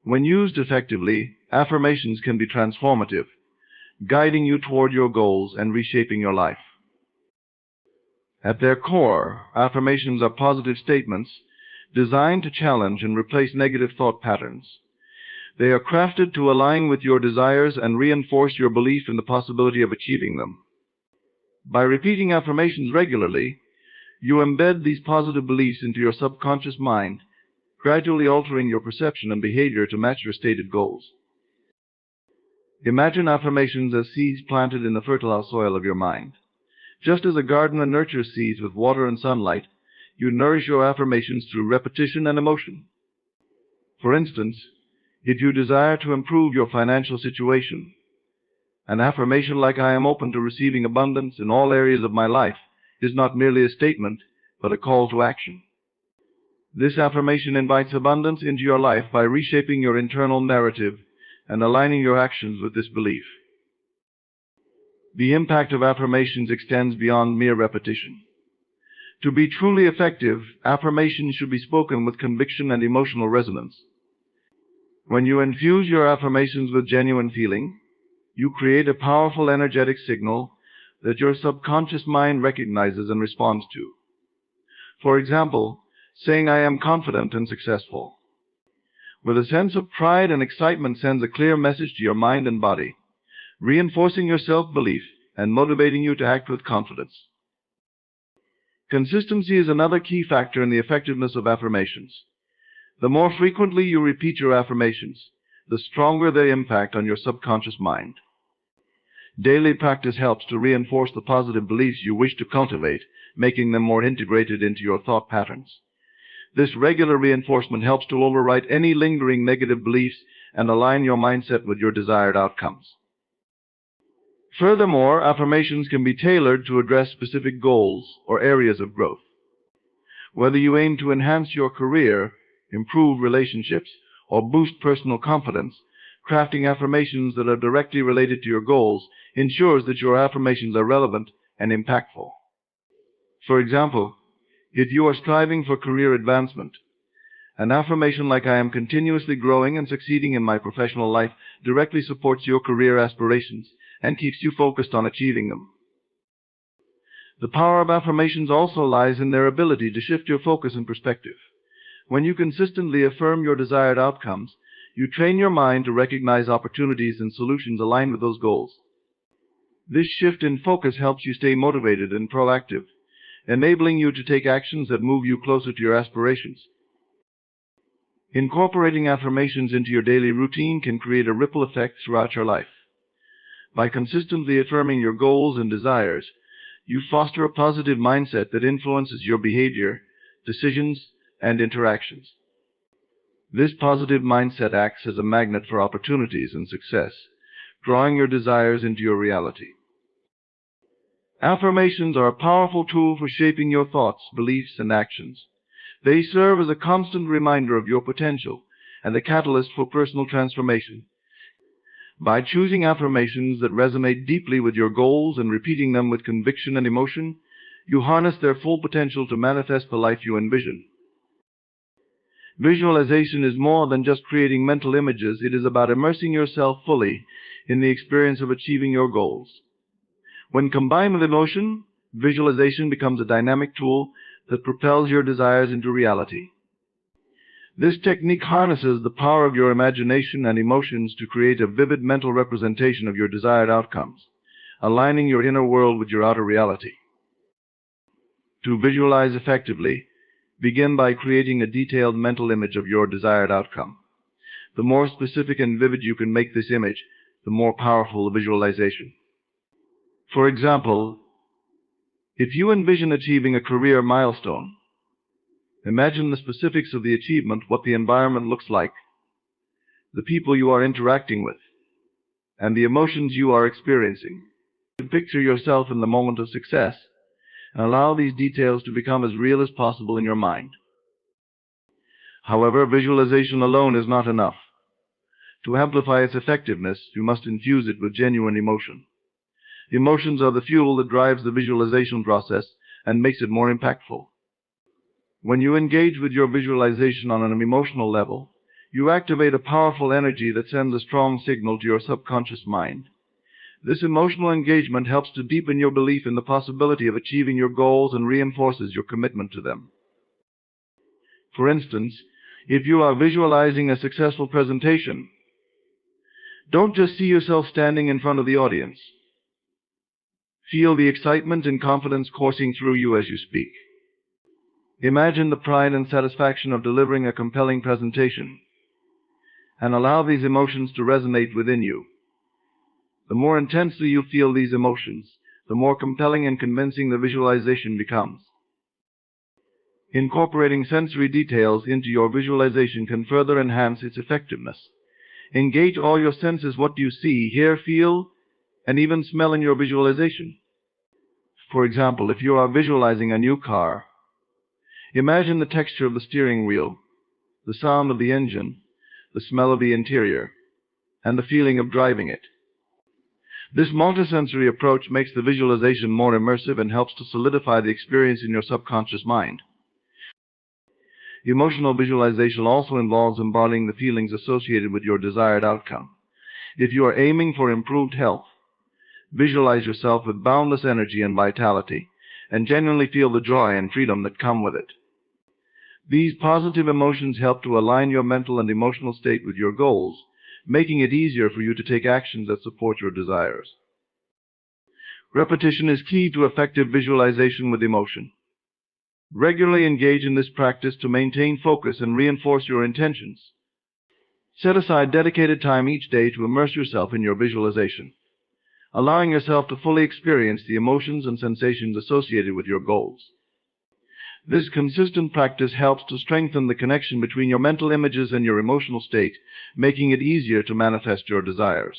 When used effectively, affirmations can be transformative, guiding you toward your goals and reshaping your life. At their core, affirmations are positive statements designed to challenge and replace negative thought patterns. They are crafted to align with your desires and reinforce your belief in the possibility of achieving them. By repeating affirmations regularly, you embed these positive beliefs into your subconscious mind, gradually altering your perception and behavior to match your stated goals. Imagine affirmations as seeds planted in the fertile soil of your mind. Just as a gardener nurtures seeds with water and sunlight, you nourish your affirmations through repetition and emotion. For instance, if you desire to improve your financial situation, an affirmation like "I am open to receiving abundance in all areas of my life" is not merely a statement, but a call to action. This affirmation invites abundance into your life by reshaping your internal narrative and aligning your actions with this belief. The impact of affirmations extends beyond mere repetition. To be truly effective, affirmations should be spoken with conviction and emotional resonance. When you infuse your affirmations with genuine feeling, you create a powerful energetic signal that your subconscious mind recognizes and responds to. For example, saying "I am confident and successful" with a sense of pride and excitement sends a clear message to your mind and body, reinforcing your self-belief and motivating you to act with confidence. Consistency is another key factor in the effectiveness of affirmations. The more frequently you repeat your affirmations, the stronger their impact on your subconscious mind. Daily practice helps to reinforce the positive beliefs you wish to cultivate, making them more integrated into your thought patterns. This regular reinforcement helps to overwrite any lingering negative beliefs and align your mindset with your desired outcomes. Furthermore, affirmations can be tailored to address specific goals or areas of growth. Whether you aim to enhance your career, improve relationships, or boost personal confidence, crafting affirmations that are directly related to your goals ensures that your affirmations are relevant and impactful. For example, if you are striving for career advancement, an affirmation like "I am continuously growing and succeeding in my professional life" directly supports your career aspirations and keeps you focused on achieving them. The power of affirmations also lies in their ability to shift your focus and perspective. When you consistently affirm your desired outcomes, you train your mind to recognize opportunities and solutions aligned with those goals. This shift in focus helps you stay motivated and proactive, enabling you to take actions that move you closer to your aspirations. Incorporating affirmations into your daily routine can create a ripple effect throughout your life. By consistently affirming your goals and desires, you foster a positive mindset that influences your behavior, decisions, and interactions. This positive mindset acts as a magnet for opportunities and success, drawing your desires into your reality. Affirmations are a powerful tool for shaping your thoughts, beliefs, and actions. They serve as a constant reminder of your potential and a catalyst for personal transformation. By choosing affirmations that resonate deeply with your goals and repeating them with conviction and emotion, you harness their full potential to manifest the life you envision. Visualization is more than just creating mental images. It is about immersing yourself fully in the experience of achieving your goals. When combined with emotion, visualization becomes a dynamic tool that propels your desires into reality. This technique harnesses the power of your imagination and emotions to create a vivid mental representation of your desired outcomes, aligning your inner world with your outer reality. To visualize effectively, begin by creating a detailed mental image of your desired outcome. The more specific and vivid you can make this image, the more powerful the visualization. For example, if you envision achieving a career milestone, imagine the specifics of the achievement, what the environment looks like, the people you are interacting with, and the emotions you are experiencing. Picture yourself in the moment of success and allow these details to become as real as possible in your mind. However, visualization alone is not enough. To amplify its effectiveness, you must infuse it with genuine emotion. Emotions are the fuel that drives the visualization process and makes it more impactful. When you engage with your visualization on an emotional level, you activate a powerful energy that sends a strong signal to your subconscious mind. This emotional engagement helps to deepen your belief in the possibility of achieving your goals and reinforces your commitment to them. For instance, if you are visualizing a successful presentation, don't just see yourself standing in front of the audience. Feel the excitement and confidence coursing through you as you speak. Imagine the pride and satisfaction of delivering a compelling presentation, and allow these emotions to resonate within you. The more intensely you feel these emotions, the more compelling and convincing the visualization becomes. Incorporating sensory details into your visualization can further enhance its effectiveness. Engage all your senses. What do you see, hear, feel, and even smell in your visualization? For example, if you are visualizing a new car, imagine the texture of the steering wheel, the sound of the engine, the smell of the interior, and the feeling of driving it. This multisensory approach makes the visualization more immersive and helps to solidify the experience in your subconscious mind. Emotional visualization also involves embodying the feelings associated with your desired outcome. If you are aiming for improved health, visualize yourself with boundless energy and vitality, and genuinely feel the joy and freedom that come with it. These positive emotions help to align your mental and emotional state with your goals, making it easier for you to take actions that support your desires. Repetition is key to effective visualization with emotion. Regularly engage in this practice to maintain focus and reinforce your intentions. Set aside dedicated time each day to immerse yourself in your visualization, allowing yourself to fully experience the emotions and sensations associated with your goals. This consistent practice helps to strengthen the connection between your mental images and your emotional state, making it easier to manifest your desires.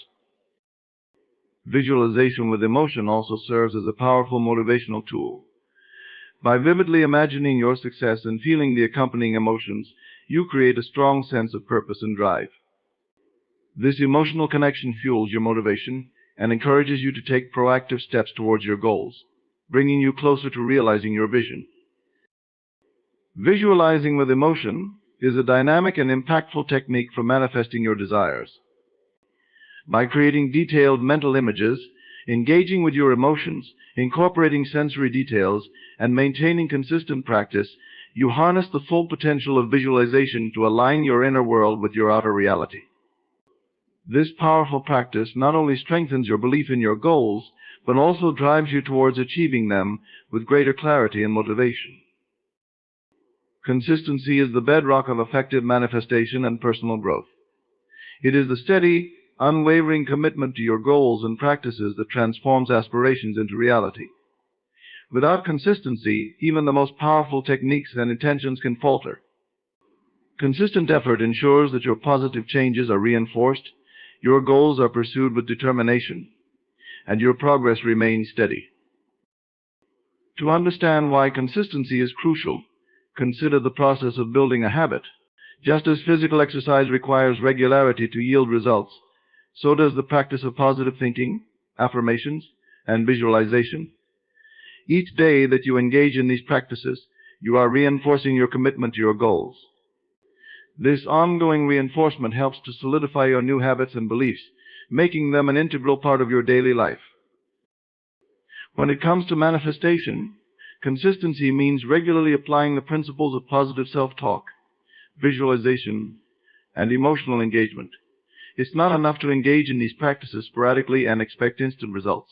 Visualization with emotion also serves as a powerful motivational tool. By vividly imagining your success and feeling the accompanying emotions, you create a strong sense of purpose and drive. This emotional connection fuels your motivation and encourages you to take proactive steps towards your goals, bringing you closer to realizing your vision. Visualizing with emotion is a dynamic and impactful technique for manifesting your desires. By creating detailed mental images, engaging with your emotions, incorporating sensory details, and maintaining consistent practice, you harness the full potential of visualization to align your inner world with your outer reality. This powerful practice not only strengthens your belief in your goals, but also drives you towards achieving them with greater clarity and motivation. Consistency is the bedrock of effective manifestation and personal growth. It is the steady, unwavering commitment to your goals and practices that transforms aspirations into reality. Without consistency, even the most powerful techniques and intentions can falter. Consistent effort ensures that your positive changes are reinforced, your goals are pursued with determination, and your progress remains steady. To understand why consistency is crucial, consider the process of building a habit. Just as physical exercise requires regularity to yield results, so does the practice of positive thinking, affirmations, and visualization. Each day that you engage in these practices, you are reinforcing your commitment to your goals. This ongoing reinforcement helps to solidify your new habits and beliefs, making them an integral part of your daily life. When it comes to manifestation, consistency means regularly applying the principles of positive self-talk, visualization, and emotional engagement. It's not enough to engage in these practices sporadically and expect instant results.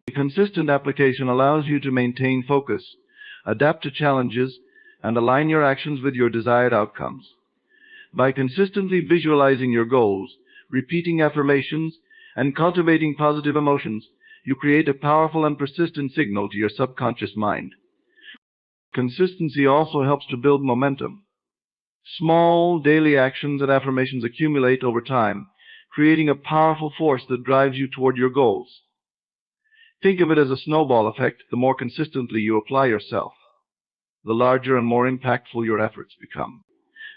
The consistent application allows you to maintain focus, adapt to challenges, and align your actions with your desired outcomes. By consistently visualizing your goals, repeating affirmations, and cultivating positive emotions, you create a powerful and persistent signal to your subconscious mind. Consistency also helps to build momentum. Small, daily actions and affirmations accumulate over time, creating a powerful force that drives you toward your goals. Think of it as a snowball effect. The more consistently you apply yourself, the larger and more impactful your efforts become.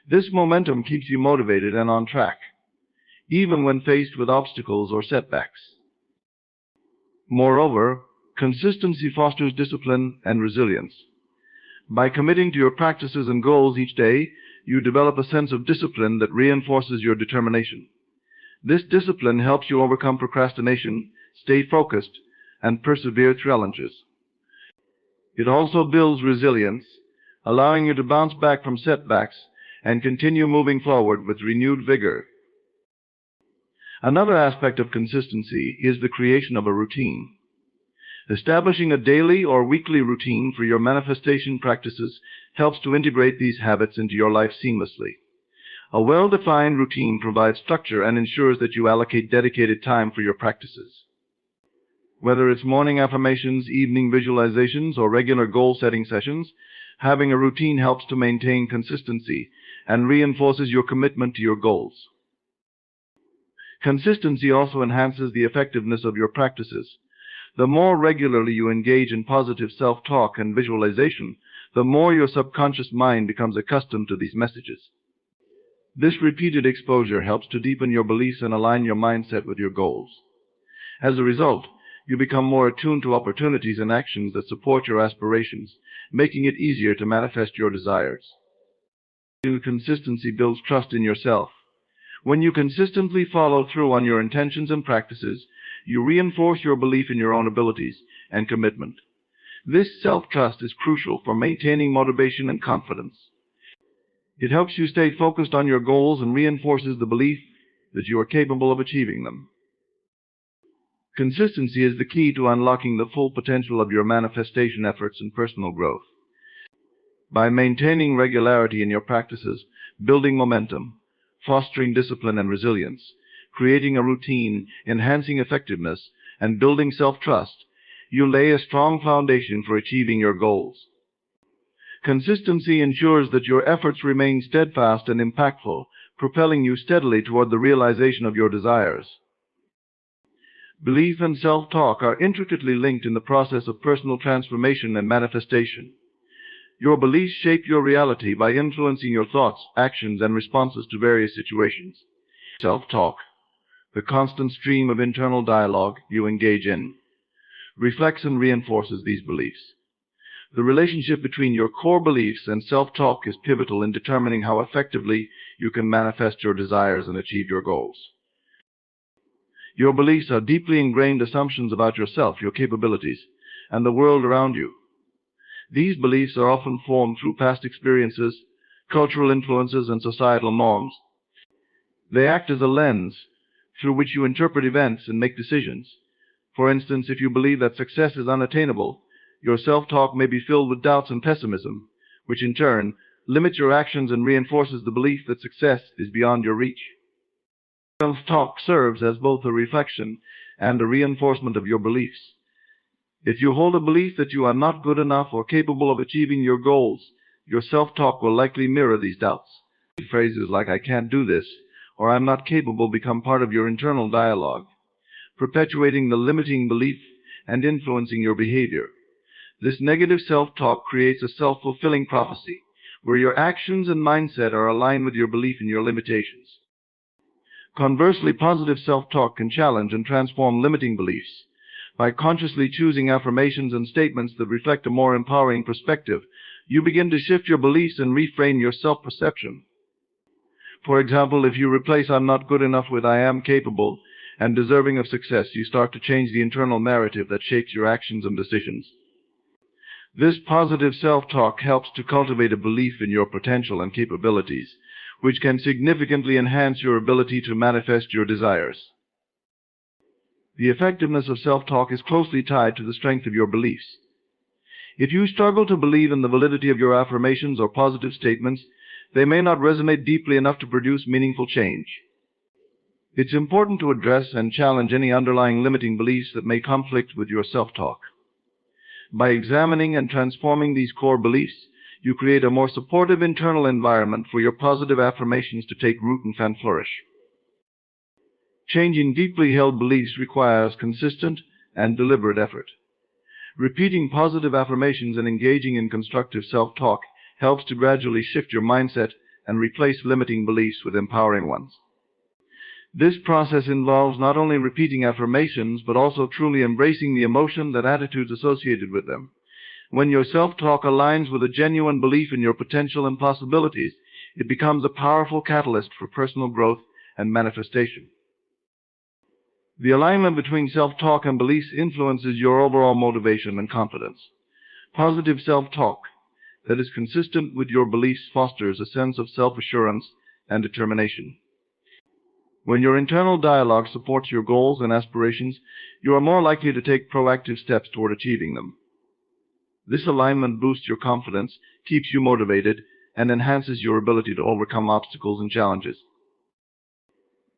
This momentum keeps you motivated and on track, even when faced with obstacles or setbacks. Moreover, consistency fosters discipline and resilience. By committing to your practices and goals each day, you develop a sense of discipline that reinforces your determination. This discipline helps you overcome procrastination, stay focused, and persevere through challenges. It also builds resilience, allowing you to bounce back from setbacks and continue moving forward with renewed vigor. Another aspect of consistency is the creation of a routine. Establishing a daily or weekly routine for your manifestation practices helps to integrate these habits into your life seamlessly. A well-defined routine provides structure and ensures that you allocate dedicated time for your practices. Whether it's morning affirmations, evening visualizations, or regular goal-setting sessions, having a routine helps to maintain consistency and reinforces your commitment to your goals. Consistency also enhances the effectiveness of your practices. The more regularly you engage in positive self-talk and visualization, the more your subconscious mind becomes accustomed to these messages. This repeated exposure helps to deepen your beliefs and align your mindset with your goals. As a result, you become more attuned to opportunities and actions that support your aspirations, making it easier to manifest your desires. Consistency builds trust in yourself. When you consistently follow through on your intentions and practices, you reinforce your belief in your own abilities and commitment. This self-trust is crucial for maintaining motivation and confidence. It helps you stay focused on your goals and reinforces the belief that you are capable of achieving them. Consistency is the key to unlocking the full potential of your manifestation efforts and personal growth. By maintaining regularity in your practices, building momentum, fostering discipline and resilience, creating a routine, enhancing effectiveness, and building self-trust, you lay a strong foundation for achieving your goals. Consistency ensures that your efforts remain steadfast and impactful, propelling you steadily toward the realization of your desires. Belief and self-talk are intricately linked in the process of personal transformation and manifestation. Your beliefs shape your reality by influencing your thoughts, actions, and responses to various situations. Self-talk, the constant stream of internal dialogue you engage in, reflects and reinforces these beliefs. The relationship between your core beliefs and self-talk is pivotal in determining how effectively you can manifest your desires and achieve your goals. Your beliefs are deeply ingrained assumptions about yourself, your capabilities, and the world around you. These beliefs are often formed through past experiences, cultural influences, and societal norms. They act as a lens through which you interpret events and make decisions. For instance, if you believe that success is unattainable, your self-talk may be filled with doubts and pessimism, which in turn limits your actions and reinforces the belief that success is beyond your reach. Self-talk serves as both a reflection and a reinforcement of your beliefs. If you hold a belief that you are not good enough or capable of achieving your goals, your self-talk will likely mirror these doubts. Phrases like "I can't do this" or "I'm not capable" become part of your internal dialogue, perpetuating the limiting belief and influencing your behavior. This negative self-talk creates a self-fulfilling prophecy, where your actions and mindset are aligned with your belief in your limitations. Conversely, positive self-talk can challenge and transform limiting beliefs. By consciously choosing affirmations and statements that reflect a more empowering perspective, you begin to shift your beliefs and reframe your self-perception. For example, if you replace "I'm not good enough" with "I am capable and deserving of success," you start to change the internal narrative that shapes your actions and decisions. This positive self-talk helps to cultivate a belief in your potential and capabilities, which can significantly enhance your ability to manifest your desires. The effectiveness of self-talk is closely tied to the strength of your beliefs. If you struggle to believe in the validity of your affirmations or positive statements, they may not resonate deeply enough to produce meaningful change. It's important to address and challenge any underlying limiting beliefs that may conflict with your self-talk. By examining and transforming these core beliefs, you create a more supportive internal environment for your positive affirmations to take root and flourish. Changing deeply held beliefs requires consistent and deliberate effort. Repeating positive affirmations and engaging in constructive self-talk helps to gradually shift your mindset and replace limiting beliefs with empowering ones. This process involves not only repeating affirmations, but also truly embracing the emotion and attitudes associated with them. When your self-talk aligns with a genuine belief in your potential and possibilities, it becomes a powerful catalyst for personal growth and manifestation. The alignment between self-talk and beliefs influences your overall motivation and confidence. Positive self-talk that is consistent with your beliefs fosters a sense of self-assurance and determination. When your internal dialogue supports your goals and aspirations, you are more likely to take proactive steps toward achieving them. This alignment boosts your confidence, keeps you motivated, and enhances your ability to overcome obstacles and challenges.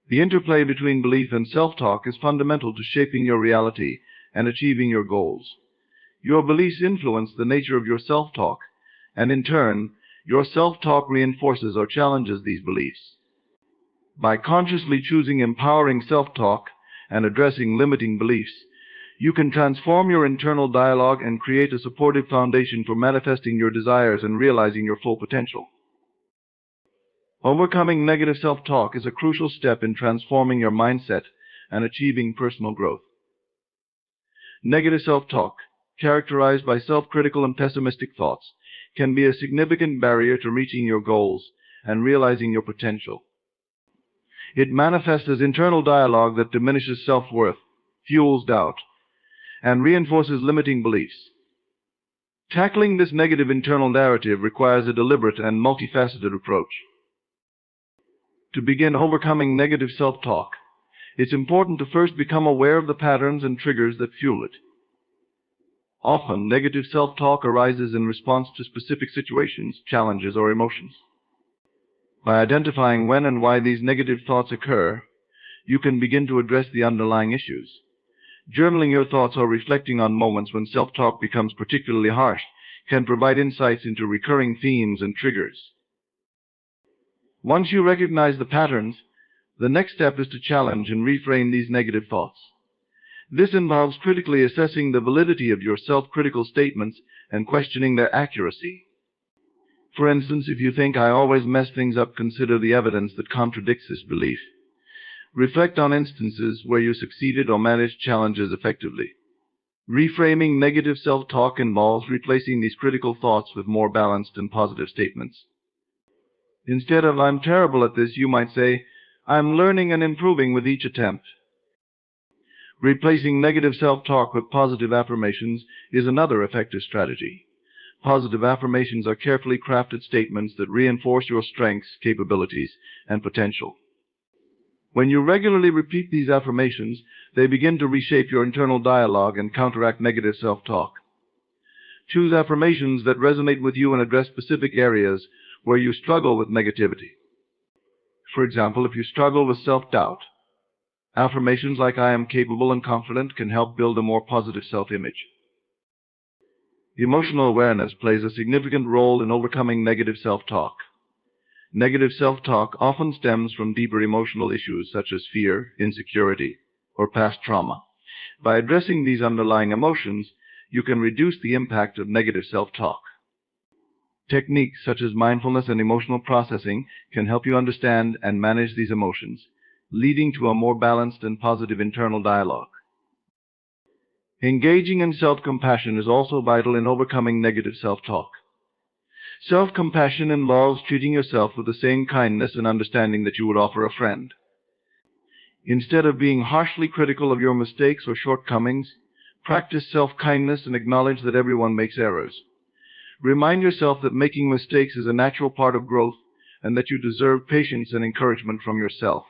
The interplay between belief and self-talk is fundamental to shaping your reality and achieving your goals. Your beliefs influence the nature of your self-talk, and in turn, your self-talk reinforces or challenges these beliefs. By consciously choosing empowering self-talk and addressing limiting beliefs, you can transform your internal dialogue and create a supportive foundation for manifesting your desires and realizing your full potential. Overcoming negative self-talk is a crucial step in transforming your mindset and achieving personal growth. Negative self-talk, characterized by self-critical and pessimistic thoughts, can be a significant barrier to reaching your goals and realizing your potential. It manifests as internal dialogue that diminishes self-worth, fuels doubt, and reinforces limiting beliefs. Tackling this negative internal narrative requires a deliberate and multifaceted approach. To begin overcoming negative self-talk, it's important to first become aware of the patterns and triggers that fuel it. Often, negative self-talk arises in response to specific situations, challenges, or emotions. By identifying when and why these negative thoughts occur, you can begin to address the underlying issues. Journaling your thoughts or reflecting on moments when self-talk becomes particularly harsh can provide insights into recurring themes and triggers. Once you recognize the patterns, the next step is to challenge and reframe these negative thoughts. This involves critically assessing the validity of your self-critical statements and questioning their accuracy. For instance, if you think, "I always mess things up," consider the evidence that contradicts this belief. Reflect on instances where you succeeded or managed challenges effectively. Reframing negative self-talk involves replacing these critical thoughts with more balanced and positive statements. Instead of "I'm terrible at this," you might say, "I'm learning and improving with each attempt." Replacing negative self-talk with positive affirmations is another effective strategy. Positive affirmations are carefully crafted statements that reinforce your strengths, capabilities, and potential. When you regularly repeat these affirmations, they begin to reshape your internal dialogue and counteract negative self-talk. Choose affirmations that resonate with you and address specific areas where you struggle with negativity. For example, if you struggle with self-doubt, affirmations like "I am capable and confident" can help build a more positive self-image. Emotional awareness plays a significant role in overcoming negative self-talk. Negative self-talk often stems from deeper emotional issues such as fear, insecurity, or past trauma. By addressing these underlying emotions, you can reduce the impact of negative self-talk. Techniques such as mindfulness and emotional processing can help you understand and manage these emotions, leading to a more balanced and positive internal dialogue. Engaging in self-compassion is also vital in overcoming negative self-talk. Self-compassion involves treating yourself with the same kindness and understanding that you would offer a friend. Instead of being harshly critical of your mistakes or shortcomings, practice self-kindness and acknowledge that everyone makes errors. Remind yourself that making mistakes is a natural part of growth and that you deserve patience and encouragement from yourself.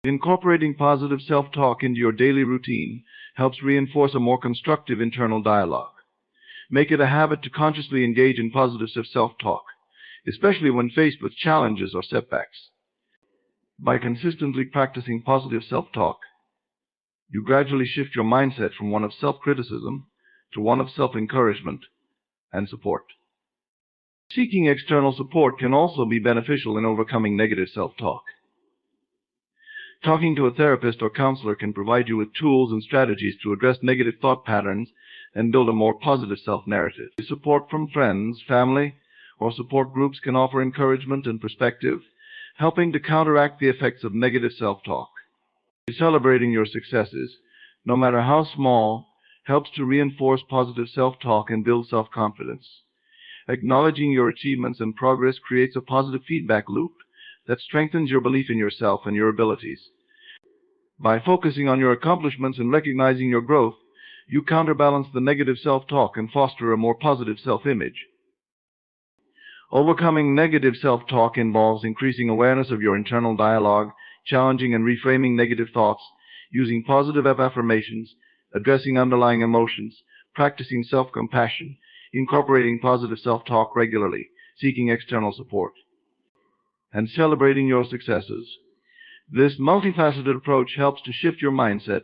Incorporating positive self-talk into your daily routine helps reinforce a more constructive internal dialogue. Make it a habit to consciously engage in positive self-talk, especially when faced with challenges or setbacks. By consistently practicing positive self-talk, you gradually shift your mindset from one of self-criticism to one of self-encouragement and support. Seeking external support can also be beneficial in overcoming negative self-talk. Talking to a therapist or counselor can provide you with tools and strategies to address negative thought patterns and build a more positive self-narrative. Support from friends, family, or support groups can offer encouragement and perspective, helping to counteract the effects of negative self-talk. Celebrating your successes, no matter how small, helps to reinforce positive self-talk and build self-confidence. Acknowledging your achievements and progress creates a positive feedback loop that strengthens your belief in yourself and your abilities. By focusing on your accomplishments and recognizing your growth, you counterbalance the negative self-talk and foster a more positive self-image. Overcoming negative self-talk involves increasing awareness of your internal dialogue, challenging and reframing negative thoughts, using positive affirmations, addressing underlying emotions, practicing self-compassion, incorporating positive self-talk regularly, seeking external support, and celebrating your successes. This multifaceted approach helps to shift your mindset,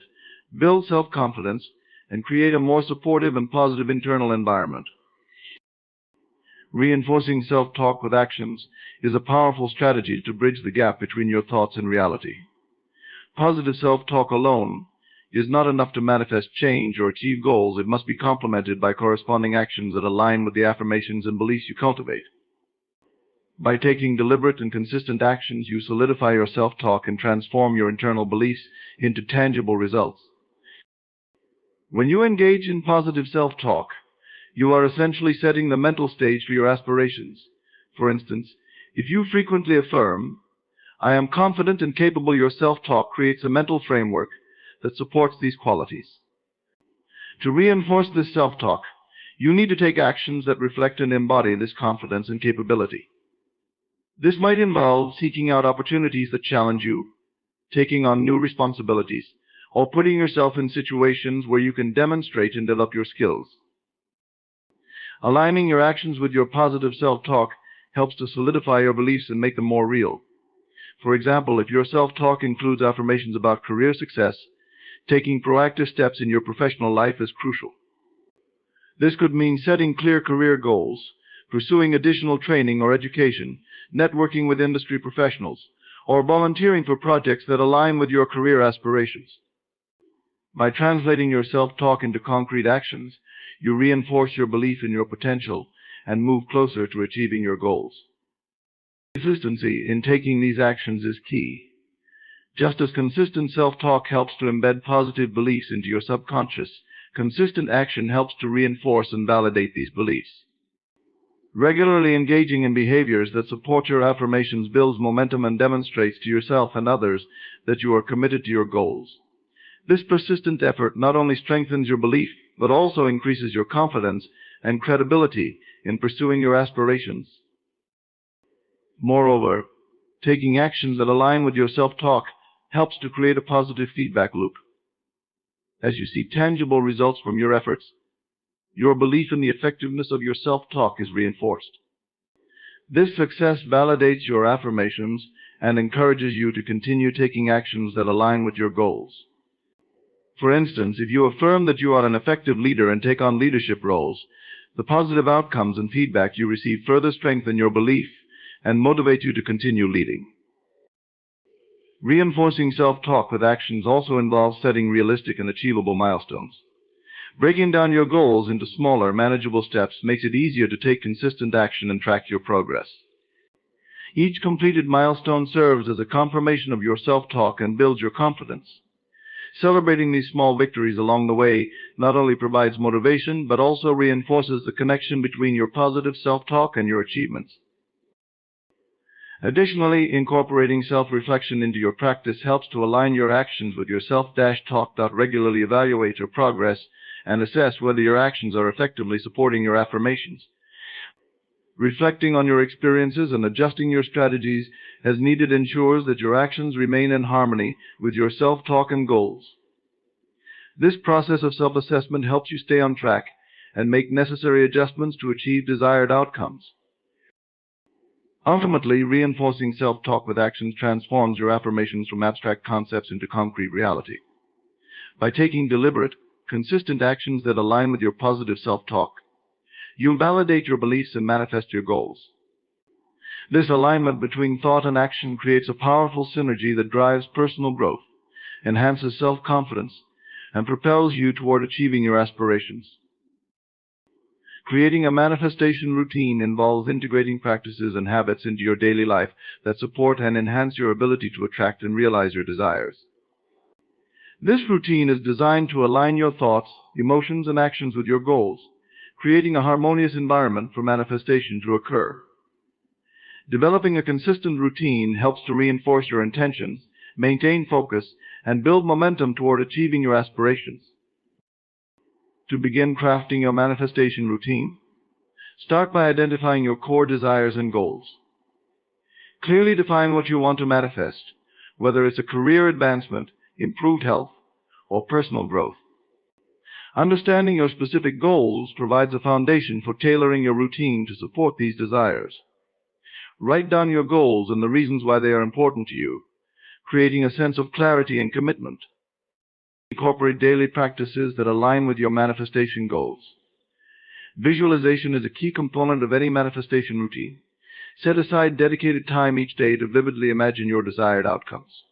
build self-confidence, and create a more supportive and positive internal environment. Reinforcing self-talk with actions is a powerful strategy to bridge the gap between your thoughts and reality. Positive self-talk alone is not enough to manifest change or achieve goals. It must be complemented by corresponding actions that align with the affirmations and beliefs you cultivate. By taking deliberate and consistent actions, you solidify your self-talk and transform your internal beliefs into tangible results. When you engage in positive self-talk, you are essentially setting the mental stage for your aspirations. For instance, if you frequently affirm, "I am confident and capable," your self-talk creates a mental framework that supports these qualities. To reinforce this self-talk, you need to take actions that reflect and embody this confidence and capability. This might involve seeking out opportunities that challenge you, taking on new responsibilities, or putting yourself in situations where you can demonstrate and develop your skills. Aligning your actions with your positive self-talk helps to solidify your beliefs and make them more real. For example, if your self-talk includes affirmations about career success, taking proactive steps in your professional life is crucial. This could mean setting clear career goals, pursuing additional training or education, networking with industry professionals, or volunteering for projects that align with your career aspirations. By translating your self-talk into concrete actions, you reinforce your belief in your potential and move closer to achieving your goals. Consistency in taking these actions is key. Just as consistent self-talk helps to embed positive beliefs into your subconscious, consistent action helps to reinforce and validate these beliefs. Regularly engaging in behaviors that support your affirmations builds momentum and demonstrates to yourself and others that you are committed to your goals. This persistent effort not only strengthens your belief, but also increases your confidence and credibility in pursuing your aspirations. Moreover, taking actions that align with your self-talk helps to create a positive feedback loop. As you see tangible results from your efforts, your belief in the effectiveness of your self-talk is reinforced. This success validates your affirmations and encourages you to continue taking actions that align with your goals. For instance, if you affirm that you are an effective leader and take on leadership roles, the positive outcomes and feedback you receive further strengthen your belief and motivate you to continue leading. Reinforcing self-talk with actions also involves setting realistic and achievable milestones. Breaking down your goals into smaller, manageable steps makes it easier to take consistent action and track your progress. Each completed milestone serves as a confirmation of your self-talk and builds your confidence. Celebrating these small victories along the way not only provides motivation, but also reinforces the connection between your positive self-talk and your achievements. Additionally, incorporating self-reflection into your practice helps to align your actions with your self-talk. Regularly evaluate your progress and assess whether your actions are effectively supporting your affirmations. Reflecting on your experiences and adjusting your strategies as needed ensures that your actions remain in harmony with your self-talk and goals. This process of self-assessment helps you stay on track and make necessary adjustments to achieve desired outcomes. Ultimately, reinforcing self-talk with actions transforms your affirmations from abstract concepts into concrete reality. By taking deliberate, consistent actions that align with your positive self-talk, you validate your beliefs and manifest your goals. This alignment between thought and action creates a powerful synergy that drives personal growth, enhances self-confidence, and propels you toward achieving your aspirations. Creating a manifestation routine involves integrating practices and habits into your daily life that support and enhance your ability to attract and realize your desires. This routine is designed to align your thoughts, emotions, and actions with your goals, creating a harmonious environment for manifestation to occur. Developing a consistent routine helps to reinforce your intentions, maintain focus, and build momentum toward achieving your aspirations. To begin crafting your manifestation routine, start by identifying your core desires and goals. Clearly define what you want to manifest, whether it's a career advancement, improved health, or personal growth. Understanding your specific goals provides a foundation for tailoring your routine to support these desires. Write down your goals and the reasons why they are important to you, creating a sense of clarity and commitment. Incorporate daily practices that align with your manifestation goals. Visualization is a key component of any manifestation routine. Set aside dedicated time each day to vividly imagine your desired outcomes.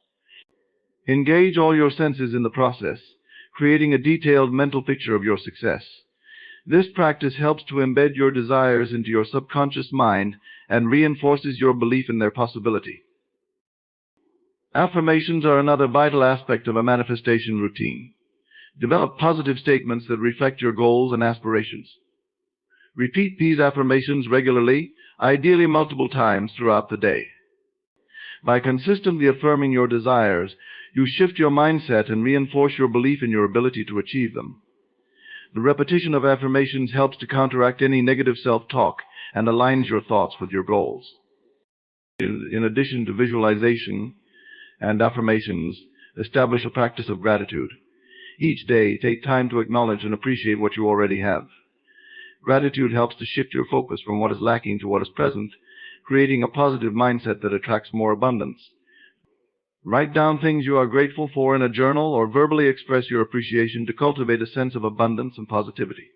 Engage all your senses in the process, creating a detailed mental picture of your success. This practice helps to embed your desires into your subconscious mind and reinforces your belief in their possibility. Affirmations are another vital aspect of a manifestation routine. Develop positive statements that reflect your goals and aspirations. Repeat these affirmations regularly, ideally multiple times throughout the day. By consistently affirming your desires, you shift your mindset and reinforce your belief in your ability to achieve them. The repetition of affirmations helps to counteract any negative self-talk and aligns your thoughts with your goals. In addition to visualization and affirmations, establish a practice of gratitude. Each day, take time to acknowledge and appreciate what you already have. Gratitude helps to shift your focus from what is lacking to what is present, creating a positive mindset that attracts more abundance. Write down things you are grateful for in a journal or verbally express your appreciation to cultivate a sense of abundance and positivity.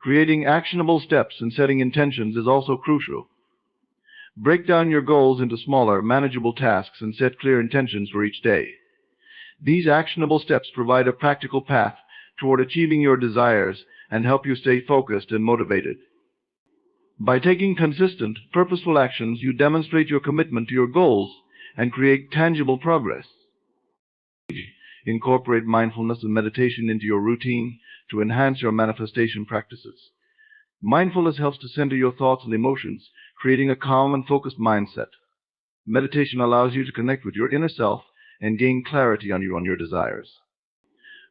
Creating actionable steps and setting intentions is also crucial. Break down your goals into smaller, manageable tasks and set clear intentions for each day. These actionable steps provide a practical path toward achieving your desires and help you stay focused and motivated. By taking consistent, purposeful actions, you demonstrate your commitment to your goals and create tangible progress. Incorporate mindfulness and meditation into your routine to enhance your manifestation practices. Mindfulness helps to center your thoughts and emotions, creating a calm and focused mindset. Meditation allows you to connect with your inner self and gain clarity on your desires.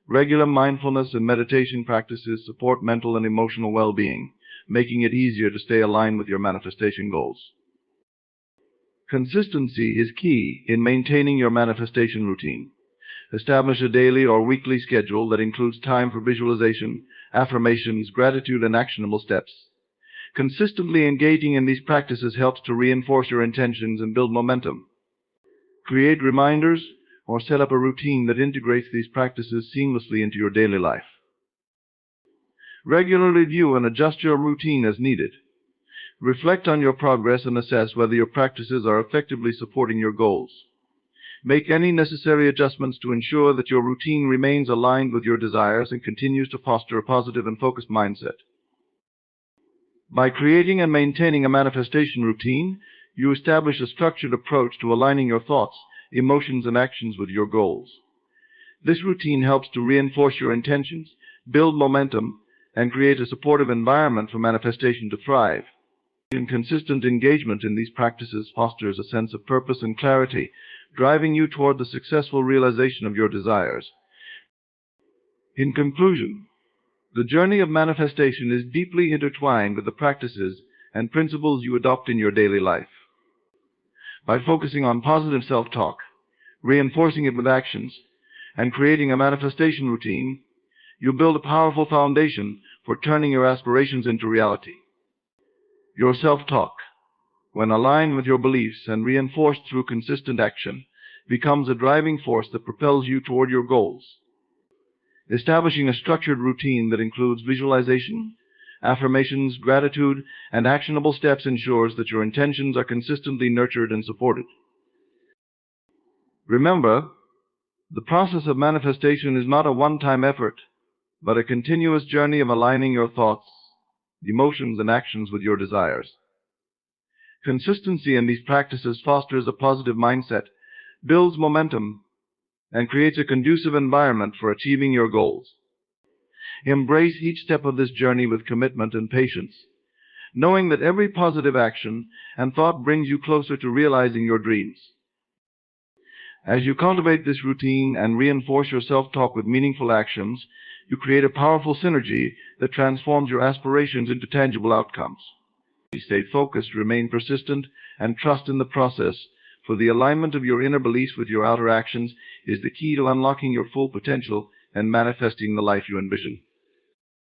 Regular mindfulness and meditation practices support mental and emotional well-being, making it easier to stay aligned with your manifestation goals. Consistency is key in maintaining your manifestation routine. Establish a daily or weekly schedule that includes time for visualization, affirmations, gratitude, and actionable steps. Consistently engaging in these practices helps to reinforce your intentions and build momentum. Create reminders or set up a routine that integrates these practices seamlessly into your daily life. Regularly review and adjust your routine as needed. Reflect on your progress and assess whether your practices are effectively supporting your goals. Make any necessary adjustments to ensure that your routine remains aligned with your desires and continues to foster a positive and focused mindset. By creating and maintaining a manifestation routine, you establish a structured approach to aligning your thoughts, emotions, and actions with your goals. This routine helps to reinforce your intentions, build momentum, and create a supportive environment for manifestation to thrive. Consistent engagement in these practices fosters a sense of purpose and clarity, driving you toward the successful realization of your desires. In conclusion, the journey of manifestation is deeply intertwined with the practices and principles you adopt in your daily life. By focusing on positive self-talk, reinforcing it with actions, and creating a manifestation routine, you build a powerful foundation for turning your aspirations into reality. Your self-talk, when aligned with your beliefs and reinforced through consistent action, becomes a driving force that propels you toward your goals. Establishing a structured routine that includes visualization, affirmations, gratitude, and actionable steps ensures that your intentions are consistently nurtured and supported. Remember, the process of manifestation is not a one-time effort, but a continuous journey of aligning your thoughts, emotions, and actions with your desires. Consistency in these practices fosters a positive mindset, builds momentum, and creates a conducive environment for achieving your goals. Embrace each step of this journey with commitment and patience, knowing that every positive action and thought brings you closer to realizing your dreams. As you cultivate this routine and reinforce your self-talk with meaningful actions, you create a powerful synergy that transforms your aspirations into tangible outcomes. Stay focused, remain persistent, and trust in the process, for the alignment of your inner beliefs with your outer actions is the key to unlocking your full potential and manifesting the life you envision.